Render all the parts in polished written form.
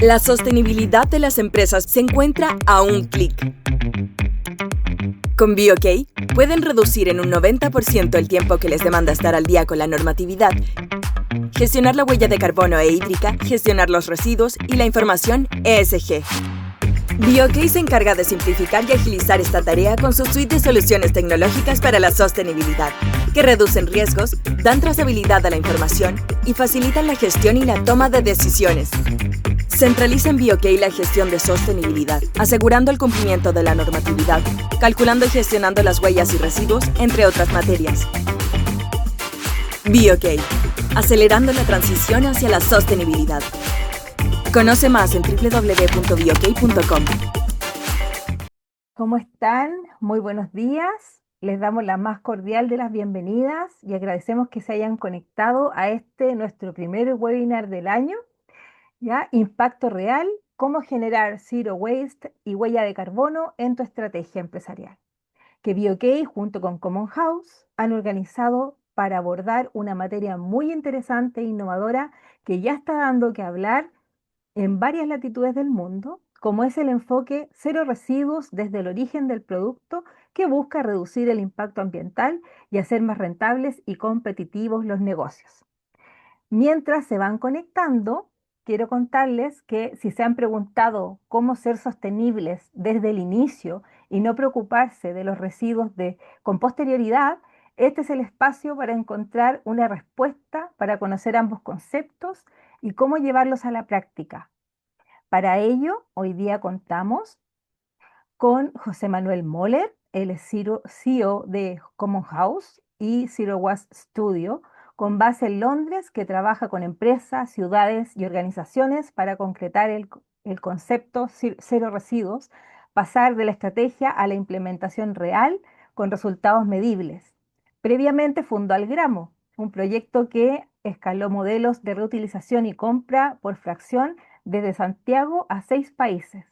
La sostenibilidad de las empresas se encuentra a un clic. Con BeOK pueden reducir en un 90% el tiempo que les demanda estar al día con la normatividad, gestionar la huella de carbono e hídrica, gestionar los residuos y la información ESG. BeOK se encarga de simplificar y agilizar esta tarea con su suite de soluciones tecnológicas para la sostenibilidad, que reducen riesgos, dan trazabilidad a la información y facilitan la gestión y la toma de decisiones. Centraliza en BeOK la gestión de sostenibilidad, asegurando el cumplimiento de la normatividad, calculando y gestionando las huellas y residuos, entre otras materias. BeOK, acelerando la transición hacia la sostenibilidad. Conoce más en www.beok.com. ¿Cómo están? Muy buenos días. Les damos la más cordial de las bienvenidas y agradecemos que se hayan conectado a nuestro primer webinar del año. ¿Ya? Impacto real, cómo generar zero waste y huella de carbono en tu estrategia empresarial, que BeOK junto con Common House han organizado para abordar una materia muy interesante e innovadora que ya está dando que hablar en varias latitudes del mundo, como es el enfoque cero residuos desde el origen del producto, que busca reducir el impacto ambiental y hacer más rentables y competitivos los negocios. Mientras se van conectando, quiero contarles que si se han preguntado cómo ser sostenibles desde el inicio y no preocuparse de los residuos con posterioridad, este es el espacio para encontrar una respuesta, para conocer ambos conceptos y cómo llevarlos a la práctica. Para ello, hoy día contamos con José Manuel Moller, el CEO de Common House y Zero Waste Studio, con base en Londres, que trabaja con empresas, ciudades y organizaciones para concretar el concepto cero residuos, pasar de la estrategia a la implementación real con resultados medibles. Previamente fundó Algramo, un proyecto que escaló modelos de reutilización y compra por fracción desde Santiago a 6 países,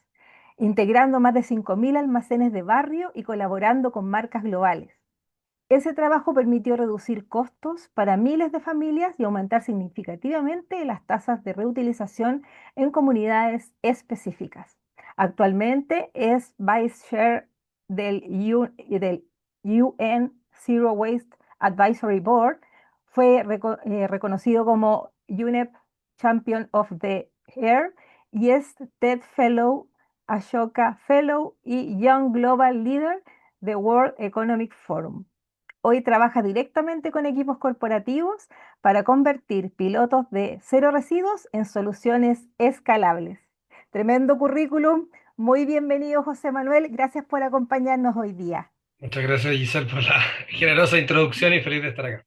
integrando más de 5.000 almacenes de barrio y colaborando con marcas globales. Ese trabajo permitió reducir costos para miles de familias y aumentar significativamente las tasas de reutilización en comunidades específicas. Actualmente es Vice Chair del UN Zero Waste Advisory Board. Fue reconocido como UNEP Champion of the Year y es TED Fellow, Ashoka Fellow y Young Global Leader de World Economic Forum. Hoy trabaja directamente con equipos corporativos para convertir pilotos de cero residuos en soluciones escalables. Tremendo currículum. Muy bienvenido, José Manuel. Gracias por acompañarnos hoy día. Muchas gracias, Giselle, por la generosa introducción y feliz de estar acá.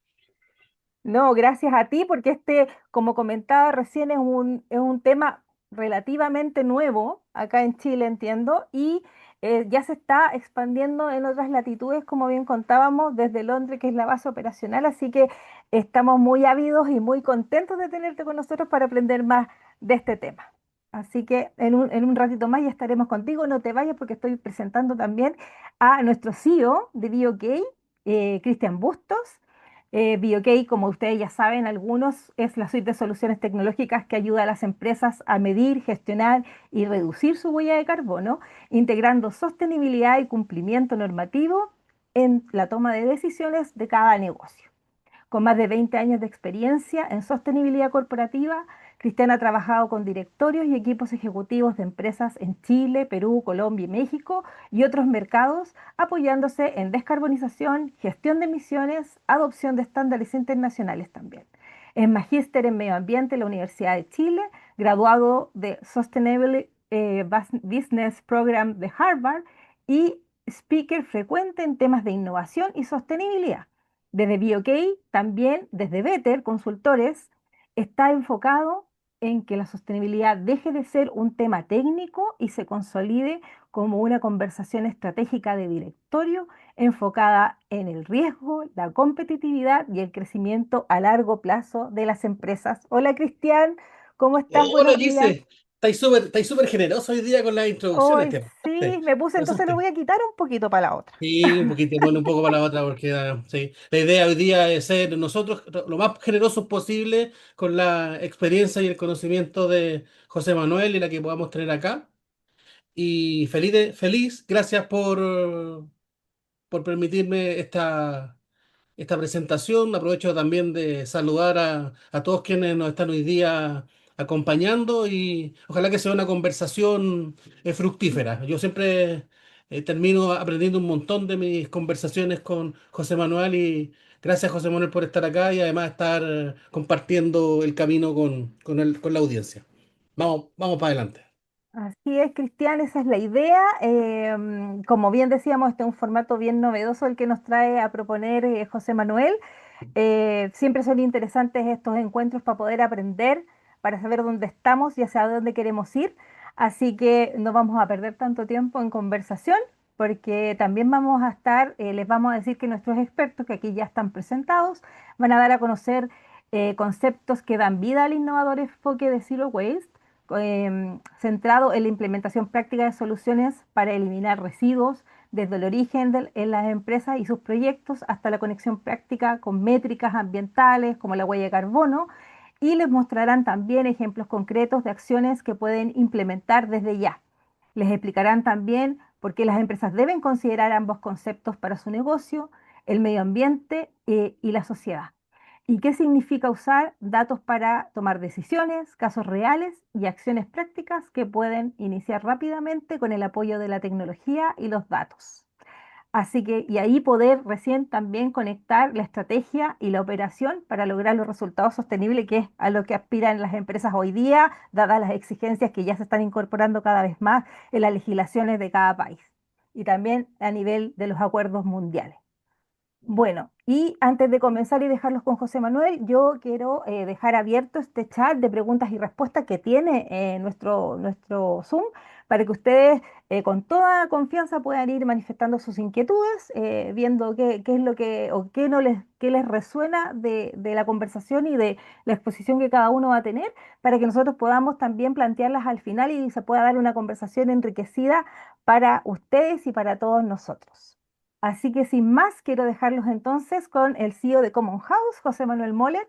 No, gracias a ti, porque como comentaba recién, es un tema relativamente nuevo acá en Chile, entiendo, y ya se está expandiendo en otras latitudes, como bien contábamos, desde Londres, que es la base operacional, así que estamos muy ávidos y muy contentos de tenerte con nosotros para aprender más de este tema. Así que en un ratito más ya estaremos contigo, no te vayas porque estoy presentando también a nuestro CEO de BeOK, Cristian Bustos. BeOK, como ustedes ya saben, algunos es la suite de soluciones tecnológicas que ayuda a las empresas a medir, gestionar y reducir su huella de carbono, integrando sostenibilidad y cumplimiento normativo en la toma de decisiones de cada negocio. Con más de 20 años de experiencia en sostenibilidad corporativa, Cristian ha trabajado con directorios y equipos ejecutivos de empresas en Chile, Perú, Colombia y México y otros mercados, apoyándose en descarbonización, gestión de emisiones, adopción de estándares internacionales también. Es magíster en medio ambiente en la Universidad de Chile, graduado de Sustainable Business Program de Harvard y speaker frecuente en temas de innovación y sostenibilidad. Desde BeOK, también desde Better Consultores, está enfocado en que la sostenibilidad deje de ser un tema técnico y se consolide como una conversación estratégica de directorio enfocada en el riesgo, la competitividad y el crecimiento a largo plazo de las empresas. Hola Cristian, ¿cómo estás? Hola Buenos días. Gise, estáis súper generoso hoy día con las introducciones, Hoy te sí, pasaste. me puse, Por eso entonces lo voy a quitar un poquito para la otra. sí, un poquito, ponle un poco para la otra, porque sí. La idea hoy día es ser nosotros lo más generosos posible con la experiencia y el conocimiento de José Manuel y la que podamos tener acá. Y feliz, gracias por permitirme esta presentación. Aprovecho también de saludar a todos quienes nos están hoy día acompañando y ojalá que sea una conversación fructífera. Yo siempre termino aprendiendo un montón de mis conversaciones con José Manuel y gracias José Manuel por estar acá y además estar compartiendo el camino con la audiencia. Vamos para adelante. Así es, Cristian, esa es la idea. Como bien decíamos, este es un formato bien novedoso el que nos trae a proponer José Manuel. Siempre son interesantes estos encuentros para poder aprender, para saber dónde estamos y hacia dónde queremos ir. Así que no vamos a perder tanto tiempo en conversación, porque también vamos a estar, les vamos a decir que nuestros expertos, que aquí ya están presentados, van a dar a conocer conceptos que dan vida al innovador enfoque de Zero Waste, centrado en la implementación práctica de soluciones para eliminar residuos desde el origen en las empresas y sus proyectos hasta la conexión práctica con métricas ambientales como la huella de carbono, y les mostrarán también ejemplos concretos de acciones que pueden implementar desde ya. Les explicarán también por qué las empresas deben considerar ambos conceptos para su negocio, el medio ambiente y la sociedad. ¿Y qué significa usar datos para tomar decisiones, casos reales y acciones prácticas que pueden iniciar rápidamente con el apoyo de la tecnología y los datos? Así que, y ahí poder recién también conectar la estrategia y la operación para lograr los resultados sostenibles, que es a lo que aspiran las empresas hoy día, dadas las exigencias que ya se están incorporando cada vez más en las legislaciones de cada país y también a nivel de los acuerdos mundiales. Bueno, y antes de comenzar y dejarlos con José Manuel, yo quiero dejar abierto este chat de preguntas y respuestas que tiene nuestro Zoom para que ustedes con toda confianza puedan ir manifestando sus inquietudes, viendo qué es lo que o qué no les, qué les resuena de la conversación y de la exposición que cada uno va a tener, para que nosotros podamos también plantearlas al final y se pueda dar una conversación enriquecida para ustedes y para todos nosotros. Así que sin más, quiero dejarlos entonces con el CEO de Common House, José Manuel Moller,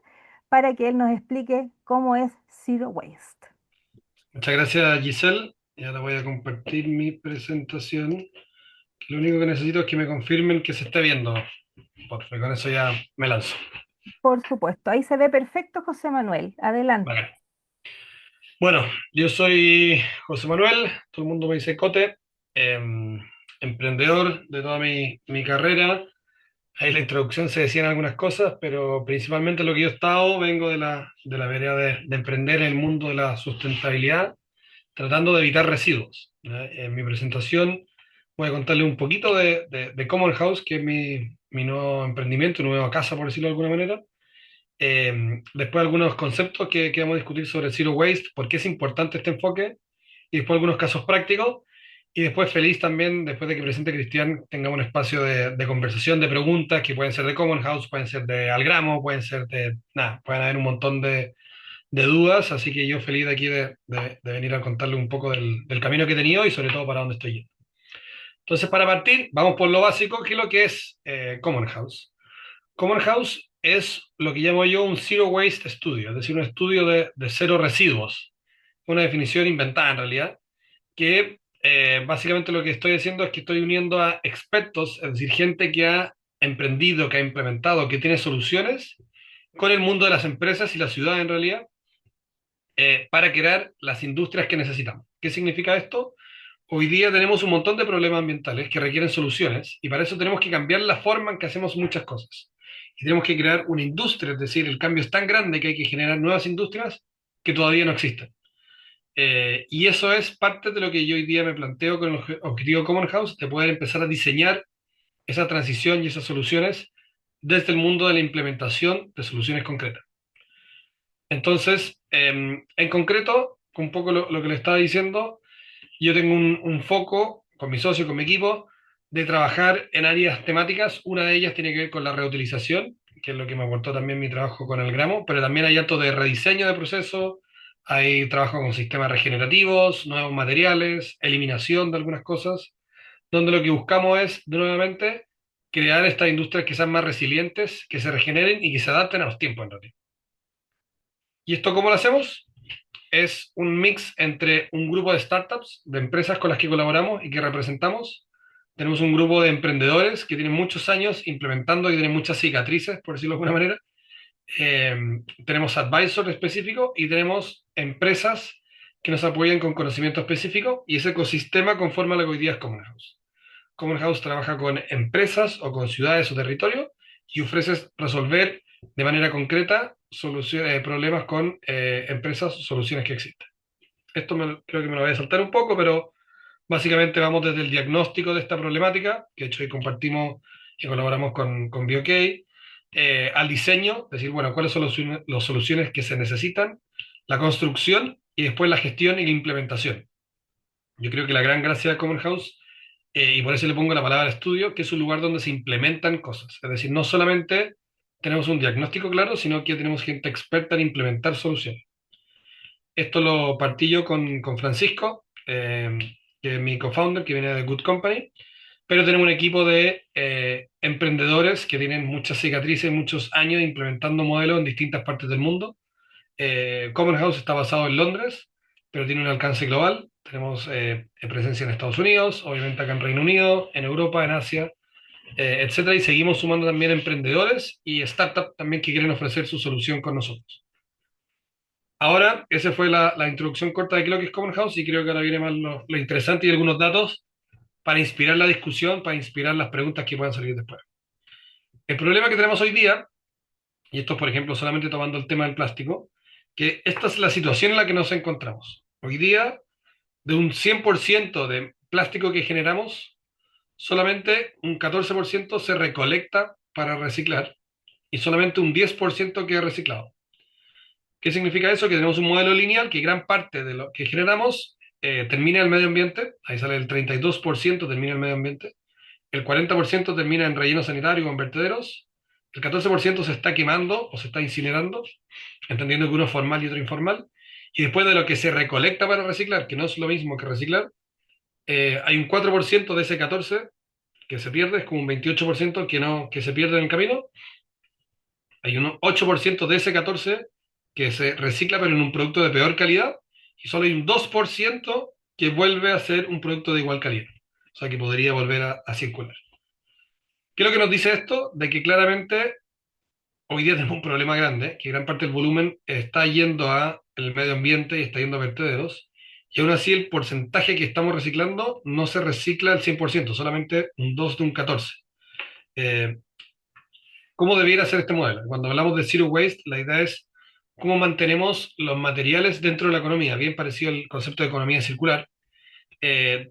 para que él nos explique cómo es Zero Waste. Muchas gracias, Giselle. Y ahora voy a compartir mi presentación. Lo único que necesito es que me confirmen que se está viendo, porque con eso ya me lanzo. Por supuesto, ahí se ve perfecto, José Manuel. Adelante. Vale. Bueno, yo soy José Manuel, todo el mundo me dice Cote, emprendedor de toda mi carrera. Ahí en la introducción se decían algunas cosas, pero principalmente lo que yo he estado, vengo de la vereda de emprender en el mundo de la sustentabilidad, tratando de evitar residuos, ¿ya? En mi presentación voy a contarle un poquito de Common House, que es mi nuevo emprendimiento, nueva casa, por decirlo de alguna manera. Después algunos conceptos que vamos a discutir sobre Zero Waste, por qué es importante este enfoque, y después algunos casos prácticos. Y después feliz también, después de que presente Cristian, tengamos un espacio de conversación, de preguntas que pueden ser de Common House, pueden ser de Algramo, pueden ser de, nada, pueden haber un montón de dudas, así que yo feliz de aquí de venir a contarle un poco del camino que he tenido y sobre todo para dónde estoy yendo. Entonces, para partir, vamos por lo básico, que es lo que es Common House. Common House es lo que llamo yo un Zero Waste Studio, es decir, un estudio de cero residuos, una definición inventada en realidad, que básicamente lo que estoy haciendo es que estoy uniendo a expertos, es decir, gente que ha emprendido, que ha implementado, que tiene soluciones, con el mundo de las empresas y la ciudad en realidad, para crear las industrias que necesitamos. ¿Qué significa esto? Hoy día tenemos un montón de problemas ambientales que requieren soluciones y para eso tenemos que cambiar la forma en que hacemos muchas cosas. Y tenemos que crear una industria, es decir, el cambio es tan grande que hay que generar nuevas industrias que todavía no existen. Y eso es parte de lo que yo hoy día me planteo con el objetivo Common House, de poder empezar a diseñar esa transición y esas soluciones desde el mundo de la implementación de soluciones concretas. Entonces, en concreto, un poco lo que le estaba diciendo, yo tengo un foco con mi socio, con mi equipo, de trabajar en áreas temáticas. Una de ellas tiene que ver con la reutilización, que es lo que me aportó también mi trabajo con el gramo, pero también hay harto de rediseño de procesos, Hay trabajo con sistemas regenerativos, nuevos materiales, eliminación de algunas cosas, donde lo que buscamos es, nuevamente, crear estas industrias que sean más resilientes, que se regeneren y que se adapten a los tiempos en realidad. ¿Y esto cómo lo hacemos? Es un mix entre un grupo de startups, de empresas con las que colaboramos y que representamos. Tenemos un grupo de emprendedores que tienen muchos años implementando y tienen muchas cicatrices, por decirlo de alguna manera. Eh, Tenemos advisors específicos y tenemos empresas que nos apoyan con conocimiento específico y ese ecosistema conforma lo que hoy día es Common House. Common House trabaja con empresas o con ciudades o territorios y ofrece resolver de manera concreta problemas con empresas o soluciones que existen. Creo que me lo voy a saltar un poco, pero básicamente vamos desde el diagnóstico de esta problemática, que de hecho hoy compartimos y colaboramos con BioK, al diseño, decir, bueno, cuáles son las soluciones que se necesitan, la construcción y después la gestión y la implementación. Yo creo que la gran gracia de Common House, y por eso le pongo la palabra estudio, que es un lugar donde se implementan cosas. Es decir, no solamente tenemos un diagnóstico claro, sino que tenemos gente experta en implementar soluciones. Esto lo partí yo con Francisco, que es mi co-founder, que viene de Good Company, pero tenemos un equipo de emprendedores que tienen muchas cicatrices, muchos años implementando modelos en distintas partes del mundo. Common House está basado en Londres, pero tiene un alcance global. Tenemos presencia en Estados Unidos, obviamente acá en Reino Unido, en Europa, en Asia, etcétera, y seguimos sumando también emprendedores y startups también que quieren ofrecer su solución con nosotros. Ahora, esa fue la introducción corta de qué es lo que es Common House y creo que ahora viene más lo interesante y algunos datos para inspirar la discusión, para inspirar las preguntas que puedan salir después. El problema que tenemos hoy día, y esto es por ejemplo solamente tomando el tema del plástico, que esta es la situación en la que nos encontramos. Hoy día, de un 100% de plástico que generamos, solamente un 14% se recolecta para reciclar y solamente un 10% queda reciclado. ¿Qué significa eso? Que tenemos un modelo lineal que gran parte de lo que generamos termina en el medio ambiente, ahí sale el 32% termina en el medio ambiente, el 40% termina en relleno sanitario o en vertederos, el 14% se está quemando o se está incinerando, entendiendo que uno es formal y otro informal, y después de lo que se recolecta para reciclar, que no es lo mismo que reciclar, hay un 4% de ese 14% que se pierde, es como un 28% que se pierde en el camino, hay un 8% de ese 14% que se recicla pero en un producto de peor calidad, y solo hay un 2% que vuelve a ser un producto de igual calidad, o sea que podría volver a circular. ¿Qué es lo que nos dice esto? De que claramente hoy día tenemos un problema grande, que gran parte del volumen está yendo a el medio ambiente y está yendo a vertederos, y aún así el porcentaje que estamos reciclando no se recicla al 100%, solamente un 2 de un 14%. Eh, ¿Cómo debiera ser este modelo? Cuando hablamos de zero waste, la idea es cómo mantenemos los materiales dentro de la economía, bien parecido al concepto de economía circular,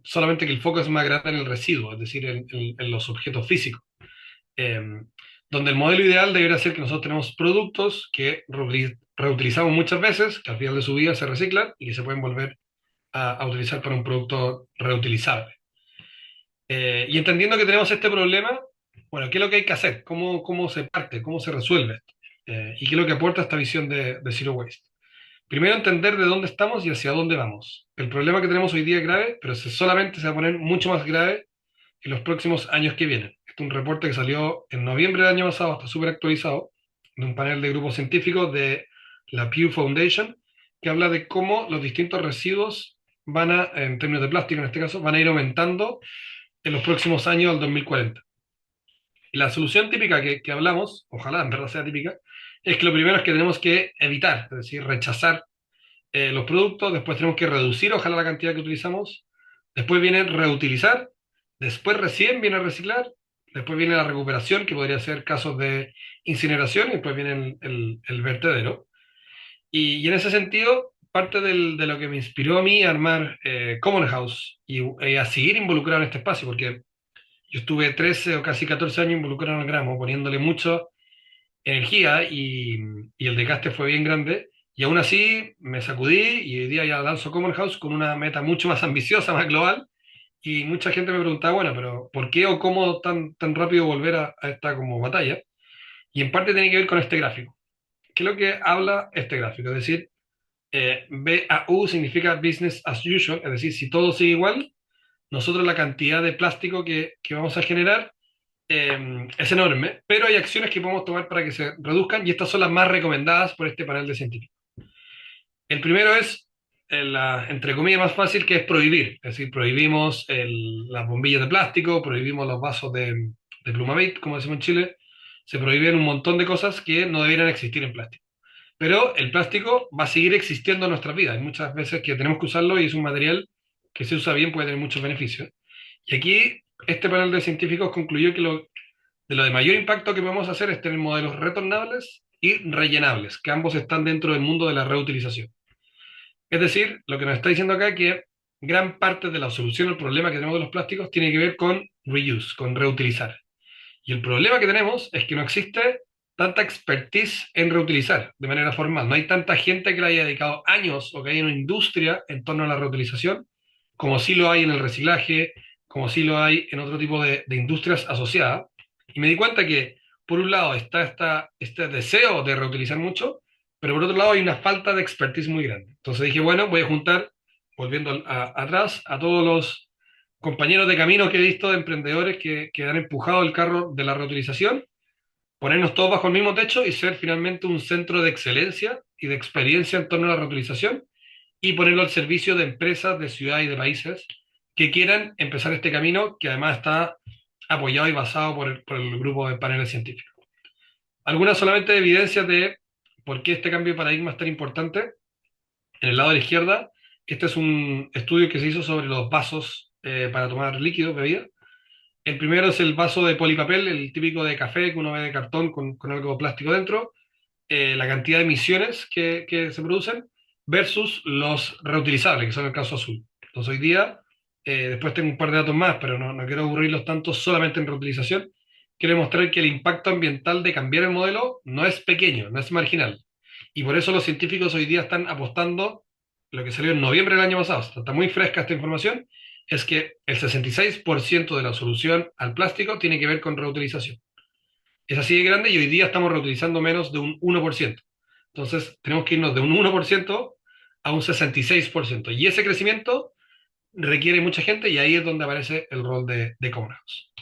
solamente que el foco es más grande en el residuo, es decir, en los objetos físicos. Eh, Donde el modelo ideal debería ser que nosotros tenemos productos que reutilizamos muchas veces, que al final de su vida se reciclan y que se pueden volver a utilizar para un producto reutilizable. Y entendiendo que tenemos este problema, bueno, ¿qué es lo que hay que hacer? ¿Cómo se parte? ¿Cómo se resuelve esto? ¿Y qué es lo que aporta esta visión de Zero Waste? Primero, entender de dónde estamos y hacia dónde vamos. El problema que tenemos hoy día es grave, pero solamente se va a poner mucho más grave en los próximos años que vienen. Este es un reporte que salió en noviembre del año pasado, está súper actualizado, de un panel de grupos científicos de la Pew Foundation, que habla de cómo los distintos residuos en términos de plástico en este caso, van a ir aumentando en los próximos años al 2040. Y la solución típica que hablamos, ojalá en verdad sea típica, es que lo primero es que tenemos que evitar, es decir, rechazar los productos, después tenemos que reducir, ojalá, la cantidad que utilizamos, después viene reutilizar, después recién viene reciclar, después viene la recuperación, que podría ser casos de incineración, y después viene el vertedero. Y en ese sentido, parte de lo que me inspiró a mí a armar Common House y a seguir involucrado en este espacio, porque yo estuve 13 o casi 14 años involucrado en el gramo, poniéndole mucha energía y el desgaste fue bien grande. Y aún así me sacudí y hoy día ya lanzo Common House con una meta mucho más ambiciosa, más global. Y mucha gente me preguntaba, bueno, pero ¿por qué o cómo tan rápido volver a esta como batalla? Y en parte tiene que ver con este gráfico. ¿Qué es lo que habla este gráfico? Es decir, BAU significa business as usual, es decir, si todo sigue igual, nosotros la cantidad de plástico que vamos a generar es enorme, pero hay acciones que podemos tomar para que se reduzcan y estas son las más recomendadas por este panel de científicos. El primero es, entre comillas, más fácil, que es prohibir. Es decir, prohibimos las bombillas de plástico, prohibimos los vasos de Plumavit, como decimos en Chile. Se prohíben un montón de cosas que no debieran existir en plástico. Pero el plástico va a seguir existiendo en nuestras vidas. Hay muchas veces que tenemos que usarlo y es un material que si usa bien puede tener muchos beneficios. Y aquí este panel de científicos concluyó que de lo de mayor impacto que podemos hacer es tener modelos retornables y rellenables, que ambos están dentro del mundo de la reutilización. Es decir, lo que nos está diciendo acá es que gran parte de la solución al problema que tenemos de los plásticos tiene que ver con reuse, con reutilizar. Y el problema que tenemos es que no existe tanta expertise en reutilizar de manera formal. No hay tanta gente que le haya dedicado años o que haya una industria en torno a la reutilización, como sí lo hay en el reciclaje, como sí lo hay en otro tipo de industrias asociadas. Y me di cuenta que, por un lado, está este deseo de reutilizar mucho, pero por otro lado hay una falta de expertise muy grande. Entonces dije, bueno, voy a juntar, volviendo atrás, a todos los compañeros de camino que he visto de emprendedores que han empujado el carro de la reutilización, ponernos todos bajo el mismo techo y ser finalmente un centro de excelencia y de experiencia en torno a la reutilización y ponerlo al servicio de empresas, de ciudades y de países que quieran empezar este camino que además está apoyado y basado por el grupo de paneles científicos. Algunas solamente evidencias de por qué este cambio de paradigma es tan importante. En el lado de la izquierda, este es un estudio que se hizo sobre los vasos para tomar líquidos, bebidas. El primero es el vaso de polipapel, el típico de café que uno ve de cartón con algo plástico dentro, la cantidad de emisiones que se producen versus los reutilizables, que son el caso azul. Entonces hoy día, después tengo un par de datos más, pero no quiero aburrirlos tanto solamente en reutilización. Quiero mostrar que el impacto ambiental de cambiar el modelo no es pequeño, no es marginal. Y por eso los científicos hoy día están apostando, lo que salió en noviembre del año pasado, está muy fresca esta información, es que el 66% de la solución al plástico tiene que ver con reutilización. Es así de grande y hoy día estamos reutilizando menos de un 1%. Entonces tenemos que irnos de un 1% a un 66%. Y ese crecimiento requiere mucha gente y ahí es donde aparece el rol de Common House.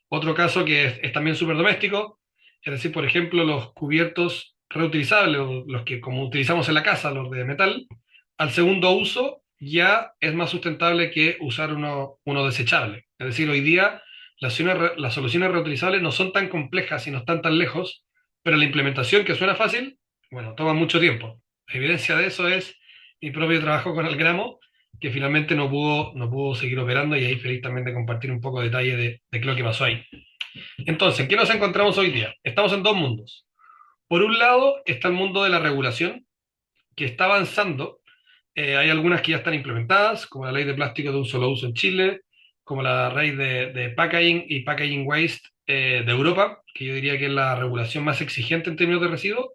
Otro caso que es también súper doméstico, es decir, por ejemplo, los cubiertos reutilizables, los que como utilizamos en la casa, los de metal, al segundo uso ya es más sustentable que usar uno desechable. Es decir, hoy día las soluciones reutilizables no son tan complejas y no están tan lejos, pero la implementación, que suena fácil, bueno, toma mucho tiempo. La evidencia de eso es mi propio trabajo con el gramo, que finalmente no pudo seguir operando y ahí feliz también de compartir un poco de detalle de qué es lo que pasó ahí. Entonces, ¿en qué nos encontramos hoy día? Estamos en dos mundos. Por un lado está el mundo de la regulación, que está avanzando. Hay algunas que ya están implementadas, como la ley de plástico de un solo uso en Chile, como la ley de packaging y packaging waste de Europa, que yo diría que es la regulación más exigente en términos de residuos,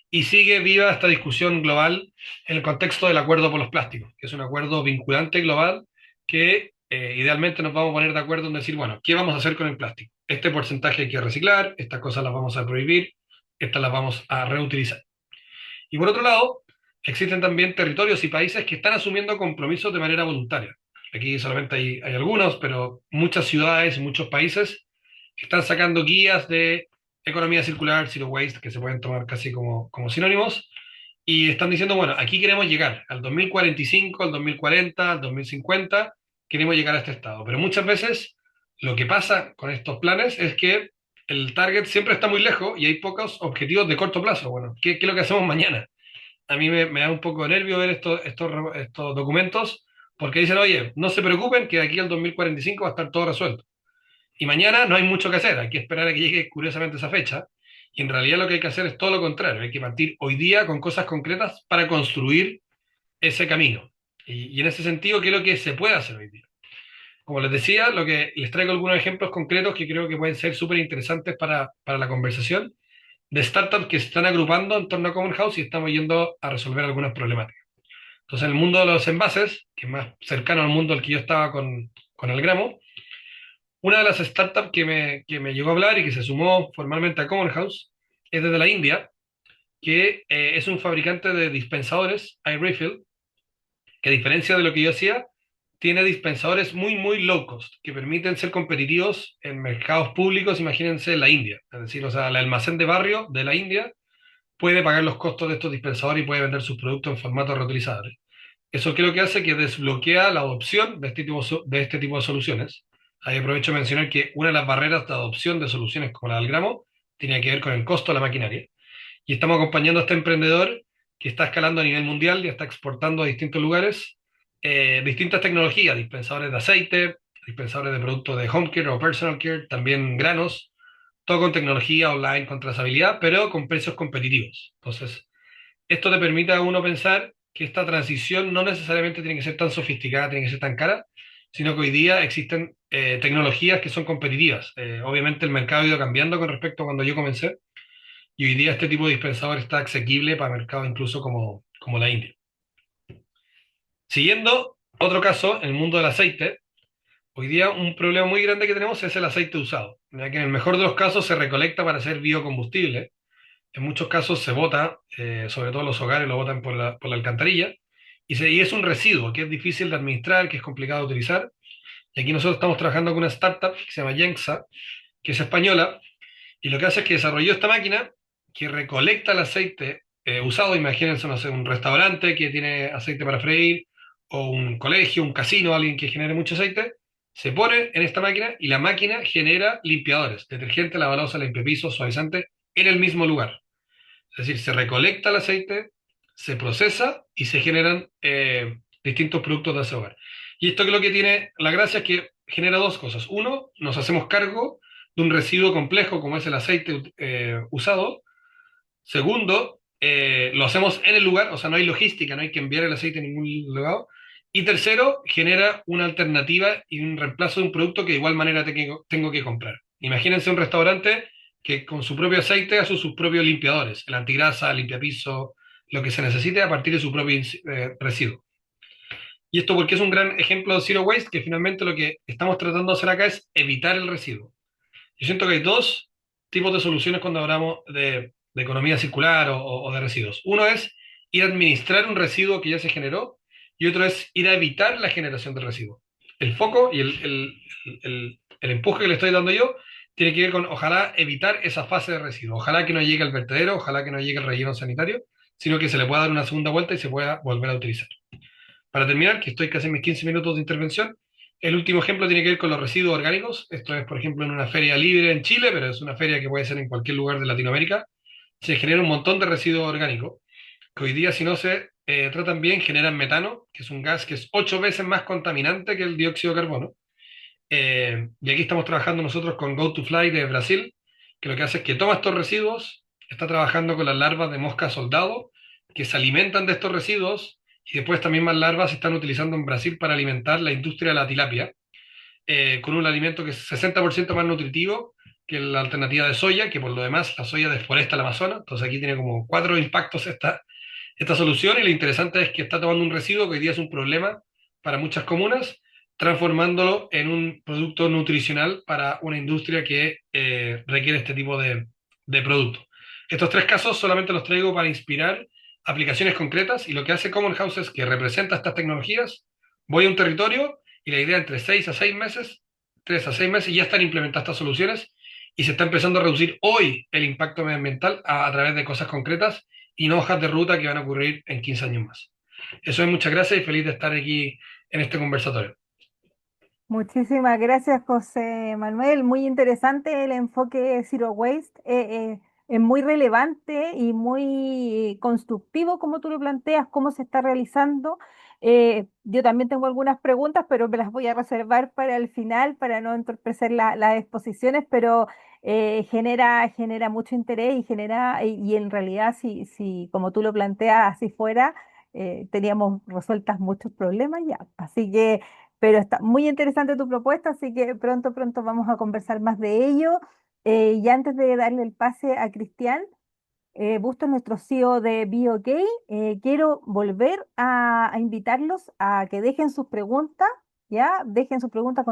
y sigue viva esta discusión global en el contexto del acuerdo por los plásticos, que es un acuerdo vinculante global que idealmente nos vamos a poner de acuerdo en decir, bueno, ¿qué vamos a hacer con el plástico? Este porcentaje hay que reciclar, estas cosas las vamos a prohibir, estas las vamos a reutilizar. Y por otro lado, existen también territorios y países que están asumiendo compromisos de manera voluntaria. Aquí solamente hay algunos, pero muchas ciudades y muchos países están sacando guías de economía circular, zero waste, que se pueden tomar casi como sinónimos, y están diciendo, bueno, aquí queremos llegar al 2045, al 2040, al 2050, queremos llegar a este estado. Pero muchas veces lo que pasa con estos planes es que el target siempre está muy lejos y hay pocos objetivos de corto plazo. Bueno, ¿qué es lo que hacemos mañana? A mí me da un poco de nervio ver estos documentos porque dicen, oye, no se preocupen que de aquí al 2045 va a estar todo resuelto. Y mañana no hay mucho que hacer, hay que esperar a que llegue curiosamente esa fecha. Y en realidad lo que hay que hacer es todo lo contrario, hay que partir hoy día con cosas concretas para construir ese camino. Y en ese sentido, ¿qué es lo que se puede hacer hoy día? Como les decía, lo que les traigo algunos ejemplos concretos que creo que pueden ser súper interesantes para la conversación de startups que se están agrupando en torno a Common House y estamos yendo a resolver algunas problemáticas. Entonces, en el mundo de los envases, que es más cercano al mundo al que yo estaba con el gramo, una de las startups que me llegó a hablar y que se sumó formalmente a Common House es desde la India, que es un fabricante de dispensadores, iRefill, que a diferencia de lo que yo hacía, tiene dispensadores muy, muy low cost, que permiten ser competitivos en mercados públicos, imagínense la India. Es decir, o sea, el almacén de barrio de la India puede pagar los costos de estos dispensadores y puede vender sus productos en formato reutilizable. Eso creo que hace que desbloquea la adopción de este tipo de soluciones. Ahí aprovecho de mencionar que una de las barreras de adopción de soluciones como la del gramo tiene que ver con el costo de la maquinaria. Y estamos acompañando a este emprendedor que está escalando a nivel mundial y está exportando a distintos lugares distintas tecnologías, dispensadores de aceite, dispensadores de productos de home care o personal care, también granos, todo con tecnología online, con trazabilidad, pero con precios competitivos. Entonces, esto te permite a uno pensar que esta transición no necesariamente tiene que ser tan sofisticada, tiene que ser tan cara, sino que hoy día existen tecnologías que son competitivas. Obviamente el mercado ha ido cambiando con respecto a cuando yo comencé, y hoy día este tipo de dispensador está asequible para mercados incluso como la India. Siguiendo, otro caso, en el mundo del aceite, hoy día un problema muy grande que tenemos es el aceite usado, ya que en el mejor de los casos se recolecta para hacer biocombustible, en muchos casos se bota, sobre todo los hogares lo botan por la alcantarilla, y es un residuo que es difícil de administrar, que es complicado de utilizar, y aquí nosotros estamos trabajando con una startup que se llama Yenxa, que es española, y lo que hace es que desarrolló esta máquina que recolecta el aceite usado. Imagínense, no sé, un restaurante que tiene aceite para freír, o un colegio, un casino, alguien que genere mucho aceite, se pone en esta máquina y la máquina genera limpiadores, detergente, lavalosa, limpiapisos, suavizante, en el mismo lugar. Es decir, se recolecta el aceite, se procesa y se generan distintos productos de ese hogar. Y esto que lo que tiene la gracia es que genera dos cosas. Uno, nos hacemos cargo de un residuo complejo como es el aceite usado. Segundo, lo hacemos en el lugar, o sea, no hay logística, no hay que enviar el aceite a ningún lugar. Y tercero, genera una alternativa y un reemplazo de un producto que de igual manera tengo que comprar. Imagínense un restaurante que con su propio aceite hace sus propios limpiadores, el antigrasa, el limpiapiso, lo que se necesite a partir de su propio residuo. Y esto porque es un gran ejemplo de zero waste, que finalmente lo que estamos tratando de hacer acá es evitar el residuo. Yo siento que hay dos tipos de soluciones cuando hablamos de economía circular o de residuos. Uno es ir a administrar un residuo que ya se generó, y otro es ir a evitar la generación del residuo. El foco y el empuje que le estoy dando yo tiene que ver con, ojalá, evitar esa fase de residuo. Ojalá que no llegue al vertedero, ojalá que no llegue al relleno sanitario, sino que se le pueda dar una segunda vuelta y se pueda volver a utilizar. Para terminar, que estoy casi en mis 15 minutos de intervención, el último ejemplo tiene que ver con los residuos orgánicos. Esto es, por ejemplo, en una feria libre en Chile, pero es una feria que puede ser en cualquier lugar de Latinoamérica. Se genera un montón de residuos orgánicos, que hoy día, si no se tratan bien, generan metano, que es un gas que es 8 veces más contaminante que el dióxido de carbono. Y aquí estamos trabajando nosotros con Go2Fly de Brasil, que lo que hace es que toma estos residuos, está trabajando con las larvas de mosca soldado, que se alimentan de estos residuos, y después también más larvas se están utilizando en Brasil para alimentar la industria de la tilapia, con un alimento que es 60% más nutritivo que la alternativa de soya, que por lo demás la soya deforesta el Amazonas. Entonces aquí tiene como 4 impactos esta solución, y lo interesante es que está tomando un residuo que hoy día es un problema para muchas comunas, transformándolo en un producto nutricional para una industria que requiere este tipo de producto. Estos tres casos solamente los traigo para inspirar aplicaciones concretas, y lo que hace Common House es que representa estas tecnologías. Voy a un territorio y la idea entre 6 a 6 meses, 3 a 6 meses, ya están implementadas estas soluciones y se está empezando a reducir hoy el impacto medioambiental a través de cosas concretas y no hojas de ruta que van a ocurrir en 15 años más. Eso es, muchas gracias y feliz de estar aquí en este conversatorio. Muchísimas gracias, José Manuel. Muy interesante el enfoque Zero Waste. Es muy relevante y muy constructivo como tú lo planteas, cómo se está realizando. Yo también tengo algunas preguntas, pero me las voy a reservar para el final para no entorpecer las exposiciones, pero genera mucho interés y y en realidad, si como tú lo planteas así fuera, teníamos resueltas muchos problemas ya. Así que pero está muy interesante tu propuesta, así que pronto vamos a conversar más de ello. Y antes de darle el pase a Cristian, Bustos, nuestro CEO de BioK, quiero volver a invitarlos a que dejen sus preguntas, ¿ya? Dejen sus preguntas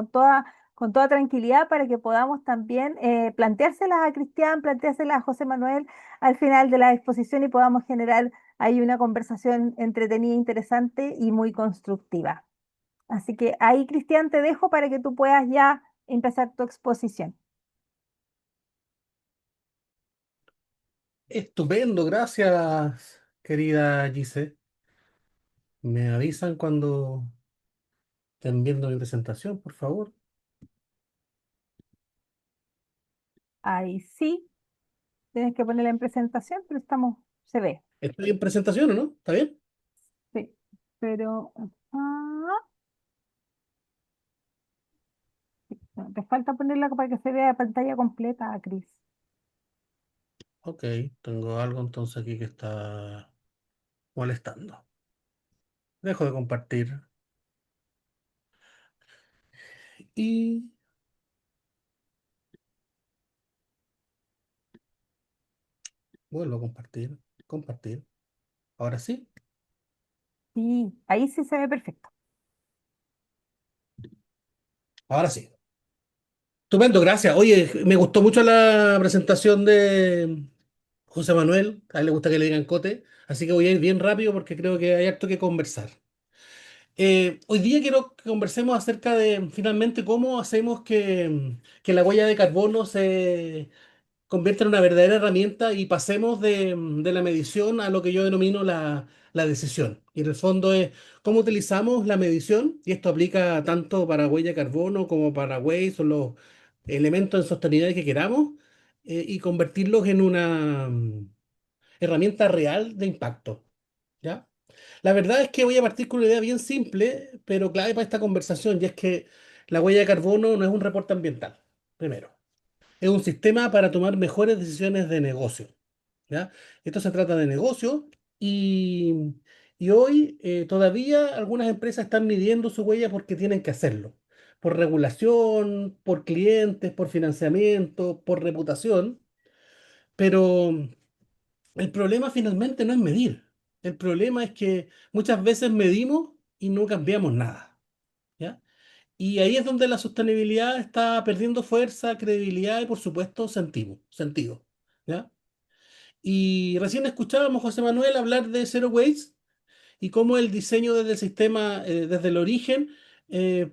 con toda tranquilidad para que podamos también planteárselas a Cristian, planteárselas a José Manuel al final de la exposición y podamos generar ahí una conversación entretenida, interesante y muy constructiva. Así que ahí, Cristian, te dejo para que tú puedas ya empezar tu exposición. Estupendo, gracias, querida Gise. Me avisan cuando estén viendo mi presentación, por favor. Ahí sí, tienes que ponerla en presentación, pero estamos, se ve. ¿Estoy en presentación o no? ¿Está bien? Sí, pero no, te falta ponerla para que se vea la pantalla completa, Cris. Ok, tengo algo entonces aquí que está molestando. Dejo de compartir y vuelvo a compartir. Compartir. Ahora sí, Sí, ahí sí se ve perfecto. ahora sí. Estupendo, gracias. Oye, me gustó mucho la presentación de José Manuel. A él le gusta que le digan Cote, así que voy a ir bien rápido porque creo que hay harto que conversar. Hoy día quiero que conversemos acerca de finalmente cómo hacemos que la huella de carbono se convierta en una verdadera herramienta y pasemos de la medición a lo que yo denomino la decisión. Y en el fondo es cómo utilizamos la medición, y esto aplica tanto para huella de carbono como para Waze o los elementos de sostenibilidad que queramos, y convertirlos en una herramienta real de impacto. ¿Ya? La verdad es que voy a partir con una idea bien simple, pero clave para esta conversación, y es que la huella de carbono no es un reporte ambiental, primero. Es un sistema para tomar mejores decisiones de negocio. ¿Ya? Esto se trata de negocio y, y hoy todavía algunas empresas están midiendo su huella porque tienen que hacerlo. Por regulación, por clientes, por financiamiento, por reputación. Pero el problema finalmente no es medir. El problema es que muchas veces medimos y no cambiamos nada. ¿Ya? Y ahí es donde la sostenibilidad está perdiendo fuerza, credibilidad y, por supuesto, sentido. ¿Ya? Y recién escuchábamos a José Manuel hablar de Zero Waste y cómo el diseño desde el sistema, desde el origen,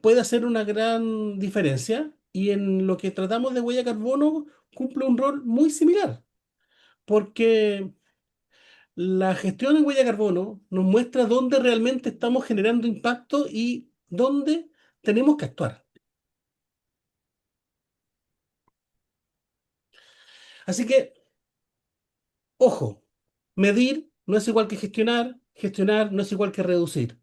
puede hacer una gran diferencia. Y en lo que tratamos de huella de carbono, cumple un rol muy similar, porque la gestión en huella de carbono nos muestra dónde realmente estamos generando impacto y dónde tenemos que actuar. Así que, ojo, medir no es igual que gestionar, gestionar no es igual que reducir.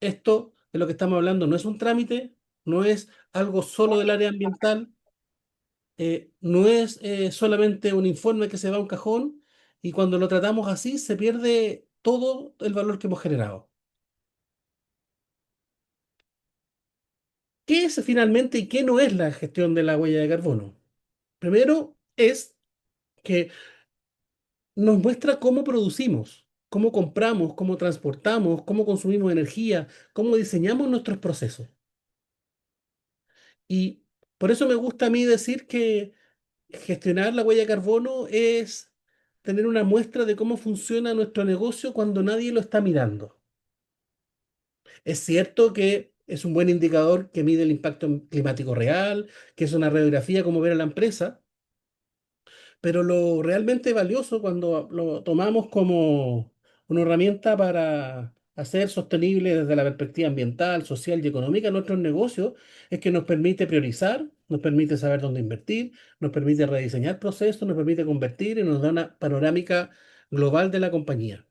Esto de lo que estamos hablando no es un trámite, no es algo solo del área ambiental, no es solamente un informe que se va a un cajón y cuando lo tratamos así se pierde todo el valor que hemos generado. ¿Qué es finalmente y qué no es la gestión de la huella de carbono? Primero es que nos muestra cómo producimos, cómo compramos, cómo transportamos, cómo consumimos energía, cómo diseñamos nuestros procesos. Y por eso me gusta a mí decir que gestionar la huella de carbono es tener una muestra de cómo funciona nuestro negocio cuando nadie lo está mirando. Es cierto que es un buen indicador que mide el impacto climático real, que es una radiografía como ver a la empresa, pero lo realmente valioso cuando lo tomamos como una herramienta para hacer sostenible desde la perspectiva ambiental, social y económica nuestros negocios es que nos permite priorizar, nos permite saber dónde invertir, nos permite rediseñar procesos, nos permite convertir y nos da una panorámica global de la compañía.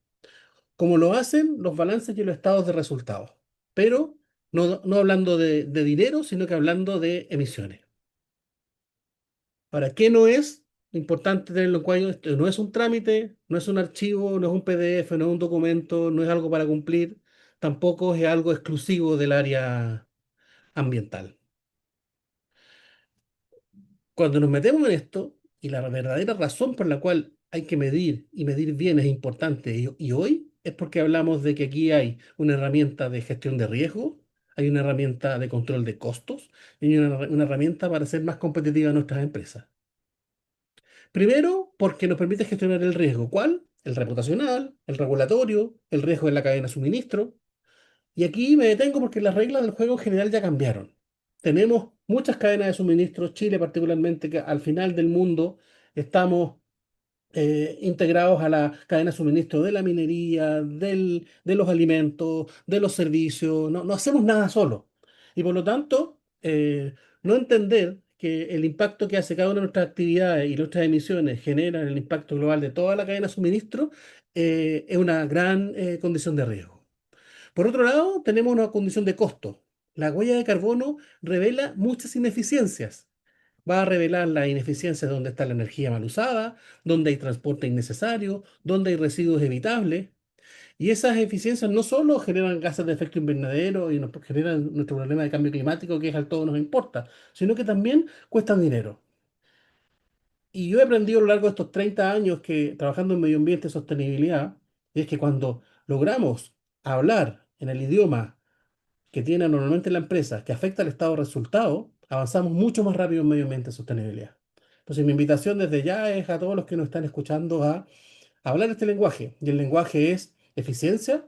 Como lo hacen los balances y los estados de resultados, pero no hablando de dinero, sino que hablando de emisiones. ¿Para qué no es? Importante tenerlo en cuenta, esto no es un trámite, no es un archivo, no es un PDF, no es un documento, no es algo para cumplir, tampoco es algo exclusivo del área ambiental. Cuando nos metemos en esto, y la verdadera razón por la cual hay que medir y medir bien es importante, y hoy es porque hablamos de que aquí hay una herramienta de gestión de riesgo, hay una herramienta de control de costos y hay una herramienta para hacer más competitivas nuestras empresas. Primero, porque nos permite gestionar el riesgo. ¿Cuál? El reputacional, el regulatorio, el riesgo en la cadena de suministro. Y aquí me detengo porque las reglas del juego en general ya cambiaron. Tenemos muchas cadenas de suministro, Chile particularmente, que al final del mundo estamos integrados a la cadena de suministro de la minería, de los alimentos, de los servicios. No, no hacemos nada solo. Y por lo tanto, no entender que el impacto que hace cada una de nuestras actividades y nuestras emisiones generan el impacto global de toda la cadena de suministro es una gran condición de riesgo. Por otro lado, tenemos una condición de costo. La huella de carbono revela muchas ineficiencias. Va a revelar las ineficiencias donde está la energía mal usada, donde hay transporte innecesario, donde hay residuos evitables. Y esas eficiencias no solo generan gases de efecto invernadero y nos generan nuestro problema de cambio climático, que es a todos nos importa, sino que también cuestan dinero. Y yo he aprendido a lo largo de estos 30 años que trabajando en medio ambiente y sostenibilidad, es que cuando logramos hablar en el idioma que tiene normalmente la empresa, que afecta al estado de resultado, avanzamos mucho más rápido en medio ambiente y sostenibilidad. Entonces, mi invitación desde ya es a todos los que nos están escuchando a hablar este lenguaje. Y el lenguaje es eficiencia,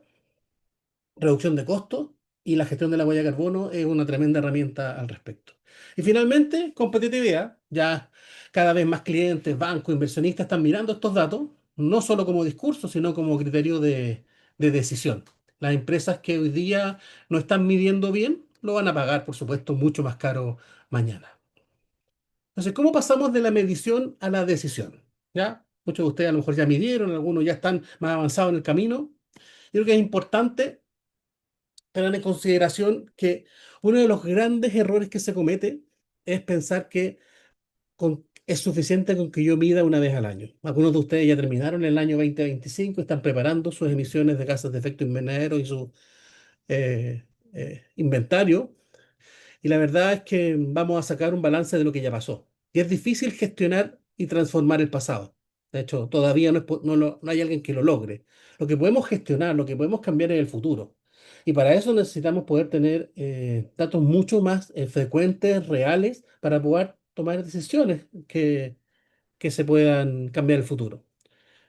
reducción de costos y la gestión de la huella de carbono es una tremenda herramienta al respecto. Y finalmente, competitividad. Ya cada vez más clientes, bancos, inversionistas están mirando estos datos, no solo como discurso, sino como criterio de decisión. Las empresas que hoy día no están midiendo bien, lo van a pagar, por supuesto, mucho más caro mañana. Entonces, ¿cómo pasamos de la medición a la decisión? ¿Ya? Muchos de ustedes a lo mejor ya midieron, algunos ya están más avanzados en el camino. Yo creo que es importante tener en consideración que uno de los grandes errores que se comete es pensar que es suficiente con que yo mida una vez al año. Algunos de ustedes ya terminaron el año 2025, están preparando sus emisiones de gases de efecto invernadero y su inventario. Y la verdad es que vamos a sacar un balance de lo que ya pasó. Y es difícil gestionar y transformar el pasado. De hecho, todavía no hay alguien que lo logre. Lo que podemos gestionar, lo que podemos cambiar es el futuro. Y para eso necesitamos poder tener datos mucho más frecuentes, reales, para poder tomar decisiones que se puedan cambiar el futuro.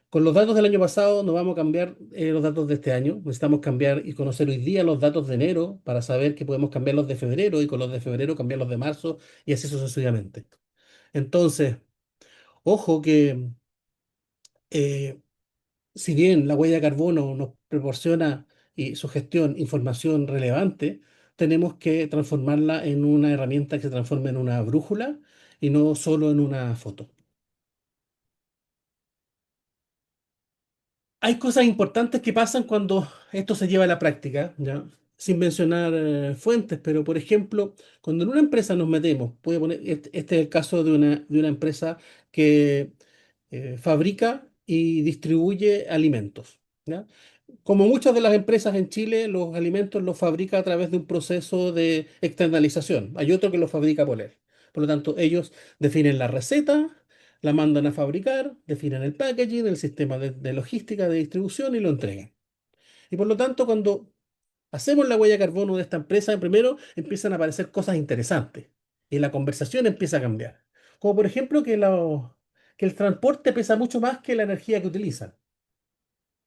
Con los datos del año pasado no vamos a cambiar los datos de este año. Necesitamos cambiar y conocer hoy día los datos de enero para saber que podemos cambiar los de febrero y con los de febrero cambiar los de marzo y así sucesivamente. Entonces, ojo que eh, si bien la huella de carbono nos proporciona y su gestión información relevante, tenemos que transformarla en una herramienta que se transforme en una brújula y no solo en una foto. Hay cosas importantes que pasan cuando esto se lleva a la práctica, ¿ya? Sin mencionar fuentes, pero por ejemplo, cuando en una empresa nos metemos, puede poner, este es el caso de una empresa que fabrica y distribuye alimentos, ¿ya? Como muchas de las empresas en Chile, los alimentos los fabrica a través de un proceso de externalización. Hay otro que los fabrica por él. Por lo tanto, ellos definen la receta, la mandan a fabricar, definen el packaging, el sistema de logística, de distribución y lo entregan. Y por lo tanto, cuando hacemos la huella de carbono de esta empresa, primero empiezan a aparecer cosas interesantes y la conversación empieza a cambiar. Como por ejemplo que el transporte pesa mucho más que la energía que utilizan.